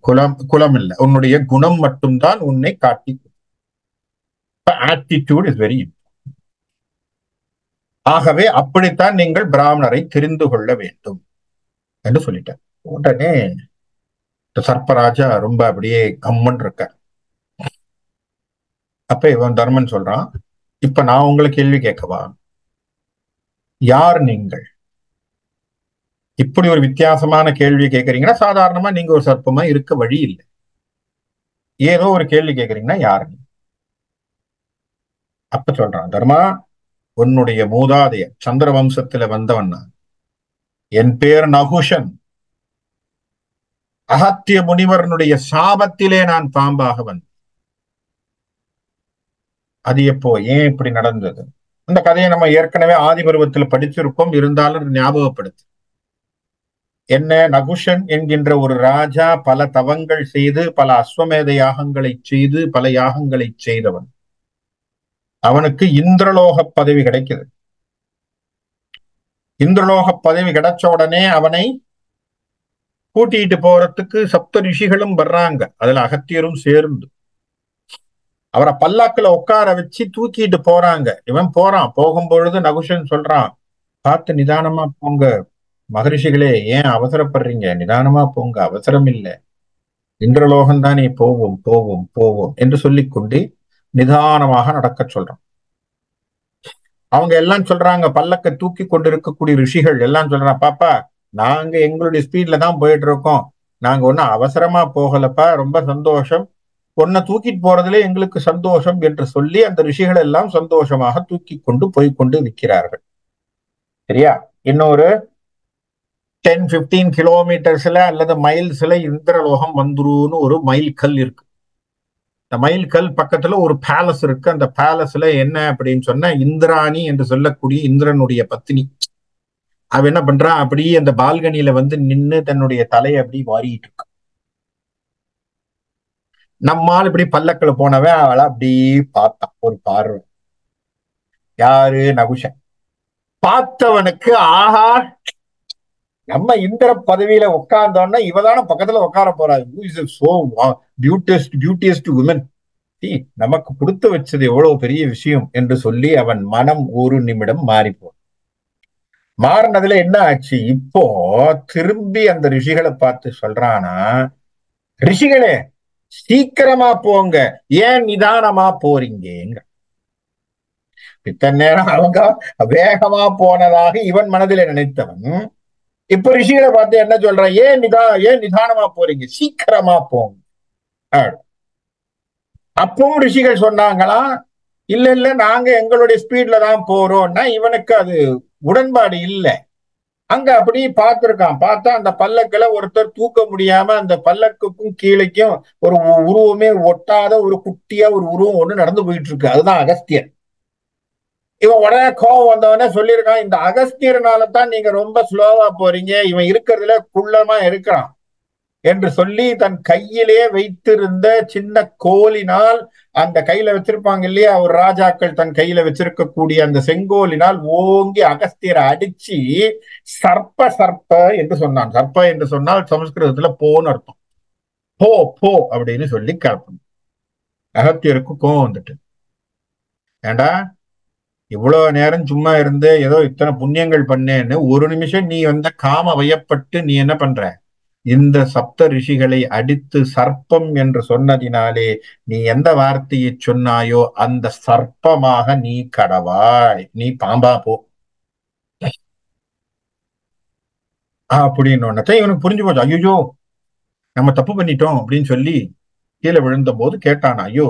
[SPEAKER 1] குலம் இல்ல, உன்னுடைய குணம் மட்டும்தான் உன்னை காட்டி கொடுக்கும். Attitude is very important. ஆகவே அப்படித்தான் நீங்கள் பிராமணரை தெரிந்து கொள்ள வேண்டும் என்று சொல்லிட்டார். உடனே சர்ப்பராஜா ரொம்ப அப்படியே கம்மன் இருக்க. அப்ப இவன் தர்மன் சொல்றான், இப்ப நான் உங்களை கேள்வி கேட்கவா? யார் நீங்கள்? இப்படி ஒரு வித்தியாசமான கேள்வி கேட்கறீங்கன்னா, சாதாரணமா நீங்க ஒரு சர்ப்பமா இருக்க வழி இல்லை. ஏதோ ஒரு கேள்வி கேட்கறீங்கன்னா யாரு? அப்ப சொல்றான், தர்மா, உன்னுடைய மூதாதையர் சந்திர வம்சத்துல வந்தவன் நான். என் பேர் நகுஷன். அகத்திய முனிவரனுடைய சாபத்திலே நான் பாம்பாக வந்தேன். அது எப்போ, ஏன் இப்படி நடந்தது? அந்த கதையை நம்ம ஏற்கனவே ஆதி பருவத்தில் படிச்சிருப்போம். இருந்தாலும் ஞாபகப்படுத்து. என்ன? நகுஷன் என்கின்ற ஒரு ராஜா பல தவங்கள் செய்து, பல அஸ்வமேத யாகங்களை செய்து, பல யாகங்களை செய்தவன். அவனுக்கு இந்திரலோக பதவி கிடைக்குது. இந்திரலோக பதவி கிடைச்ச உடனே அவனை கூட்டிட்டு போறதுக்கு சப்த ரிஷிகளும் வர்றாங்க. அதுல அகத்தியரும் சேர்ந்து அவரை பல்லாக்குல உட்கார வச்சு தூக்கிட்டு போறாங்க. இவன் போறான். போகும்பொழுது நகுஷன் சொல்றான், பார்த்து நிதானமா போங்க மகரிஷிகளே, ஏன் அவசரப்படுறீங்க? நிதானமா போங்க, அவசரம் இல்லை. இந்திரலோகம் தானே, போவோம் போவோம் போவோம் என்று சொல்லிக்கொண்டு நிதானமாக நடக்க சொல்றான். அவங்க எல்லாம் சொல்றாங்க, பல்லக்க தூக்கி கொண்டு இருக்கக்கூடிய ரிஷிகள் எல்லாம் சொல்றான், பாப்பா நாங்க எங்களுடைய ஸ்பீட்ல தான் போயிட்டு இருக்கோம். நாங்க ஒன்னும் அவசரமா போகலப்பா, ரொம்ப சந்தோஷம். உன்னை தூக்கிட்டு போறதுல எங்களுக்கு சந்தோஷம் என்று சொல்லி அந்த ரிஷிகள் எல்லாம் சந்தோஷமாக தூக்கி கொண்டு போய்கொண்டு விற்கிறார்கள். சரியா? இன்னொரு 10-15 கிலோமீட்டர்ஸ்ல அல்லது மைல்ஸ்ல இந்திரலோகம் வந்துருன்னு ஒரு மைல் கல் இருக்கு. இந்த மைல் கல் பக்கத்துல ஒரு பேலஸ் இருக்கு. அந்த பேலஸ்ல என்ன அப்படின்னு சொன்னா, இந்திராணி என்று சொல்லக்கூடிய இந்திரனுடைய பத்தினி அவ என்ன பண்றா, அப்படியே அந்த பால்கனியில வந்து நின்னு தன்னுடைய தலையை அப்படி வாரிட்டு இருக்கு. நம்மால் இப்படி பல்லக்கில் போனவன் அவளை அப்படி பார்த்தான் ஒரு பார்வை. யாரு? நகுஷன். பார்த்தவனுக்கு ஆஹா, நம்ம இந்திர பதவியில உட்கார்ந்தோம்னா இவதான பக்கத்துல உட்கார போறாரு. பியூட்டியஸ்ட் உமன், நமக்கு கொடுத்து வச்சது எவ்வளவு பெரிய விஷயம் என்று சொல்லி அவன் மனம் ஒரு நிமிடம் மாறிப்போ. மாறினதுல என்ன ஆச்சு? இப்போ திரும்பி அந்த ரிஷிகளை பார்த்து சொல்றானா, ரிஷிகளே சீக்கிரமா போங்க, ஏன் நிதானமா போறீங்க? இத்தனை நேரம் அவங்க வேகமா போனதாக இவன் மனதில நினைத்தவன் இப்ப ரிஷிகளை பார்த்து என்ன சொல்றான், ஏன் நிதானமா போறீங்க, சீக்கிரமா போங்க. அப்பவும் ரிஷிகள் சொன்னாங்களா, இல்ல நாங்க எங்களுடைய ஸ்பீட்ல தான் போறோம்னா இவனுக்கு அது உடன்பாடு இல்லை. அங்க அப்படி பார்த்திருக்கான். பார்த்தா அந்த பல்லக்கில ஒருத்தர் தூக்க முடியாம அந்த பல்லக்குக்கும் கீழேக்கும் ஒரு உருவமே ஒட்டாத ஒரு குட்டியா ஒரு உருவம் ஒண்ணு நடந்து போயிட்டு இருக்கு. அதுதான் அகஸ்தியர். இவன் உடனே கோவம் வந்தவனே சொல்லியிருக்கான், இந்த அகஸ்தியர்னாலதான் நீங்க ரொம்ப ஸ்லோவா போறீங்க, இவன் இருக்கிறதுல குள்ளமா இருக்கிறான் என்று சொல்லி தன் கையிலே வைத்திருந்த சின்ன கோலினால், அந்த கையில வச்சிருப்பாங்க இல்லையா ஒரு ராஜாக்கள் தன் கையில வச்சிருக்கக்கூடிய அந்த செங்கோலினால் ஓங்கி அகஸ்தியரை அடிச்சு சர்ப்ப என்று சொன்னான். சர்ப்ப என்று சொன்னால் சமஸ்கிருதத்துல போன்னு அர்த்தம். போ அப்படின்னு சொல்லி கேட்போம். அகத்தியருக்கு கோவம் வந்துட்டு, ஏண்டா இவ்வளவு நேரம் சும்மா இருந்து ஏதோ இத்தனை புண்ணியங்கள் பண்ணேன்னு ஒரு நிமிஷம் நீ காம வயப்பட்டு நீ என்ன பண்ற? இந்த சப்த ரிஷிகளை அடித்து சர்ப்பம் என்று சொன்னதினாலே நீ எந்த வார்த்தையை சொன்னாயோ அந்த சர்ப்பமாக நீ கடவாய், நீ பாம்பா போ அப்படின்னு ஒன்னதான் இவனுக்கு புரிஞ்சு போச்சு. ஐயோ நம்ம தப்பு பண்ணிட்டோம் அப்படின்னு சொல்லி கீழே விழுந்த போது கேட்டான், ஐயோ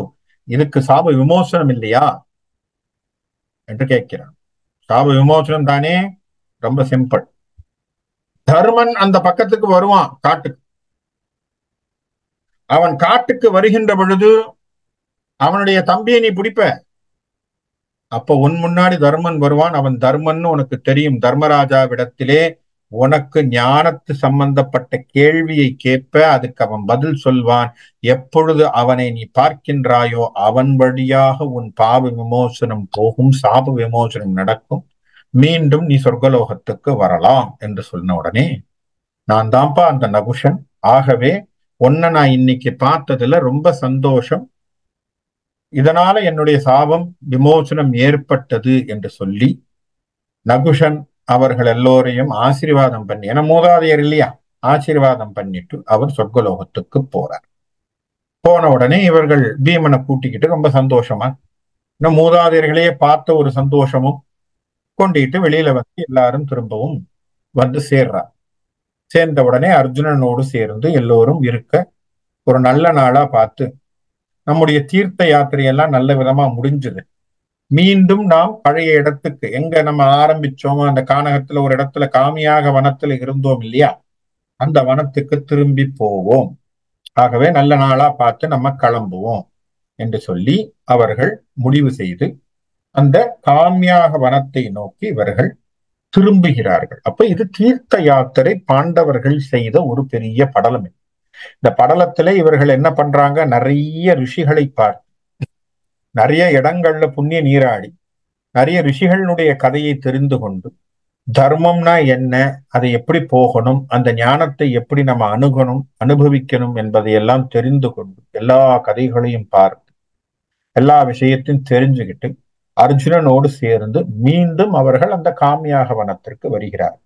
[SPEAKER 1] இதுக்கு சாப விமோசனம் இல்லையா என்று கேட்கிறான். சாப விமோசனம் தானே, ரொம்ப சிம்பிள். தர்மன் அந்த பக்கத்துக்கு வருவான், காட்டுக்கு. அவன் காட்டுக்கு வருகின்ற பொழுது அவனுடைய தம்பியை நீ பிடிப்ப. அப்ப உன் முன்னாடி தர்மன் வருவான். அவன் தர்மன் உனக்கு தெரியும். தர்மராஜாவிடத்திலே உனக்கு ஞானத்து சம்பந்தப்பட்ட கேள்வியை கேட்ப, அதுக்கு அவன் பதில் சொல்வான். எப்பொழுது அவனை நீ பார்க்கின்றாயோ அவன் வழியாக உன் பாவ விமோசனம் போகும், சாப விமோசனம் நடக்கும், மீண்டும் நீ சொர்க்கலோகத்துக்கு வரலாம் என்று சொன்ன உடனே, நான் தான்ப்பா அந்த நகுஷன், ஆகவே உன்னை நான் இன்னைக்கு பார்த்ததுல ரொம்ப சந்தோஷம், இதனால என்னுடைய சாபம் விமோசனம் ஏற்பட்டது என்று சொல்லி நகுஷன் அவர்கள் எல்லோரையும் ஆசீர்வாதம் பண்ணி, ஏன்னா மூதாதையர் இல்லையா, ஆசீர்வாதம் பண்ணிட்டு அவர் சொர்க்கலோகத்துக்கு போறார். போன உடனே இவர்கள் பீமனை கூட்டிக்கிட்டு ரொம்ப சந்தோஷமா, இன்னும் மூதாதையர்களையே பார்த்த ஒரு சந்தோஷமும் கொண்டிட்டு வெளியில எல்லாரும் திரும்பவும் சேர்றார். சேர்ந்த உடனே அர்ஜுனனோடு சேர்ந்து எல்லோரும் இருக்க ஒரு நல்ல நாளா பார்த்து, நம்முடைய தீர்த்த யாத்திரையெல்லாம் நல்ல விதமா முடிஞ்சது. மீண்டும் நாம் பழைய இடத்துக்கு, எங்க நம்ம ஆரம்பிச்சோமோ அந்த கானகத்துல ஒரு இடத்துல காமியாக வனத்துல இருந்தோம் இல்லையா, அந்த வனத்துக்கு திரும்பி போவோம். ஆகவே நல்ல நாளா பார்த்து நம்ம கிளம்புவோம் என்று சொல்லி அவர்கள் முடிவு செய்து அந்த காமியாக வனத்தை நோக்கி இவர்கள் திரும்புகிறார்கள். அப்ப இது தீர்த்த யாத்திரை பாண்டவர்கள் செய்த ஒரு பெரிய படலம். இந்த படலத்துல இவர்கள் என்ன பண்றாங்க, நிறைய ரிஷிகளை பார்த்து, நிறைய இடங்கள்ல புண்ணிய நீராடி, நிறைய ரிஷிகளுடைய கதையை தெரிந்து கொண்டு, தர்மம்னா என்ன, அதை எப்படி போகணும், அந்த ஞானத்தை எப்படி நம்ம அணுகணும், அனுபவிக்கணும் என்பதையெல்லாம் தெரிந்து கொண்டு, எல்லா கதைகளையும் பார்த்து, எல்லா விஷயத்தையும் தெரிஞ்சுக்கிட்டு அர்ஜுனனோடு சேர்ந்து மீண்டும் அவர்கள் அந்த காமியாக வனத்திற்கு வருகிறார்.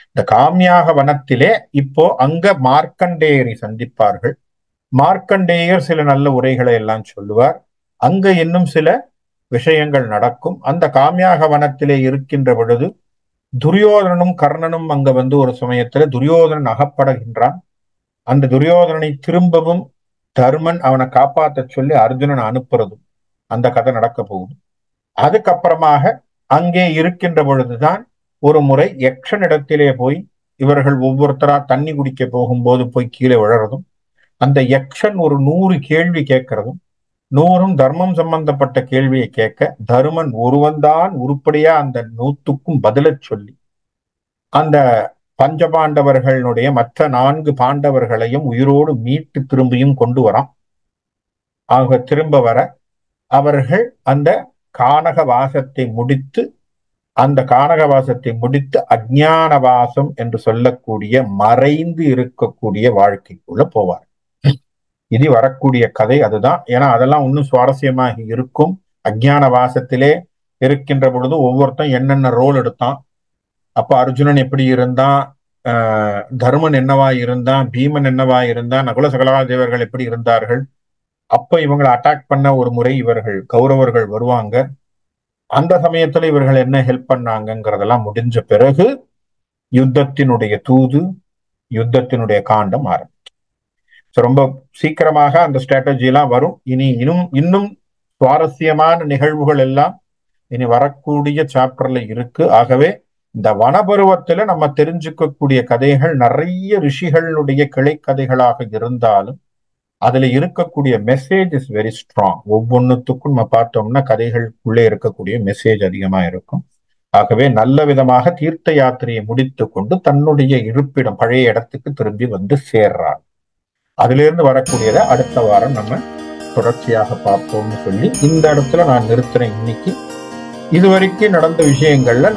[SPEAKER 1] இந்த காமியாக வனத்திலே இப்போ அங்க மார்க்கண்டேயரை சந்திப்பார்கள். மார்க்கண்டேயர் சில நல்ல உரைகளை எல்லாம் சொல்லுவார். அங்க இன்னும் சில விஷயங்கள் நடக்கும். அந்த காமியாக வனத்திலே இருக்கின்ற பொழுது துரியோதனனும் கர்ணனும் அங்க ஒரு சமயத்துல துரியோதனன் அகப்படுகின்றான். அந்த துரியோதனனை திரும்பவும் தர்மன் அவனை காப்பாற்ற சொல்லி அர்ஜுனன் அனுப்புறதும் அந்த கதை நடக்க போகுது. அதுக்கப்புறமாக அங்கே இருக்கின்ற பொழுதுதான் ஒரு முறை யக்ஷனிடத்திலே போய் இவர்கள் ஒவ்வொருத்தரா தண்ணி குடிக்க போகும்போது போய் கீழே விழறதும், அந்த யக்ஷன் ஒரு 100 கேள்வி கேட்கறதும், 100ம் தர்மம் சம்பந்தப்பட்ட கேள்வியை கேட்க, தருமன் ஒருவன்தான் உருப்படியா அந்த 100க்கும் பதில சொல்லி அந்த பஞ்சபாண்டவர்களுடைய மற்ற 4 பாண்டவர்களையும் உயிரோடு மீட்டு திரும்பியும் கொண்டு வரான். ஆக திரும்ப வர அவர்கள் அந்த கானகவாசத்தை முடித்து, அந்த கானகவாசத்தை முடித்து அஜ்ஞானவாசம் என்று சொல்லக்கூடிய மறைந்து இருக்கக்கூடிய வாழ்க்கைக்குள்ள போவார். இது வரக்கூடிய கதை அதுதான். ஏன்னா அதெல்லாம் இன்னும் சுவாரஸ்யமாக இருக்கும். அஜ்ஞானவாசத்திலே இருக்கின்ற பொழுது ஒவ்வொருத்தன் என்னென்ன ரோல் எடுத்தான், அப்ப அர்ஜுனன் எப்படி இருந்தான், தர்மன் என்னவா இருந்தான், பீமன் என்னவா இருந்தான், நகுல சகலதேவர்கள் எப்படி இருந்தார்கள், அப்ப இவங்களை அட்டாக் பண்ண ஒரு முறை இவர்கள் கௌரவர்கள் வருவாங்க, அந்த சமயத்துல இவர்கள் என்ன ஹெல்ப் பண்ணாங்கிறதெல்லாம் முடிஞ்ச பிறகு யுத்தத்தினுடைய தூது, யுத்தத்தினுடைய காண்டம் ஆரம்பிக்கும். ரொம்ப சீக்கிரமாக அந்த ஸ்ட்ராட்டஜி எல்லாம் வரும். இன்னும் சுவாரஸ்யமான நிகழ்வுகள் எல்லாம் இனி வரக்கூடிய சாப்டர்ல இருக்கு. ஆகவே இந்த வனபருவத்துல நம்ம தெரிஞ்சுக்கக்கூடிய கதைகள் நிறைய ரிஷிகளுடைய கிளை கதைகளாக இருந்தாலும் அதுல இருக்கக்கூடிய மெசேஜ் இஸ் வெரி ஸ்ட்ராங். ஒவ்வொன்றுத்துக்கும் நம்ம பார்த்தோம்னா கதைகளுக்குள்ளே இருக்கக்கூடிய மெசேஜ் அதிகமா இருக்கும். ஆகவே நல்ல விதமாக தீர்த்த யாத்திரையை முடித்து கொண்டு தன்னுடைய இருப்பிடம் பழைய இடத்துக்கு திரும்பி சேர்றார். அதுல இருந்து வரக்கூடியதை அடுத்த வாரம் நம்ம தொடர்ச்சியாக பார்ப்போம்னு சொல்லி இந்த இடத்துல நான் நிறுத்துறேன். இன்னைக்கு இதுவரைக்கும் நடந்த விஷயங்கள்ல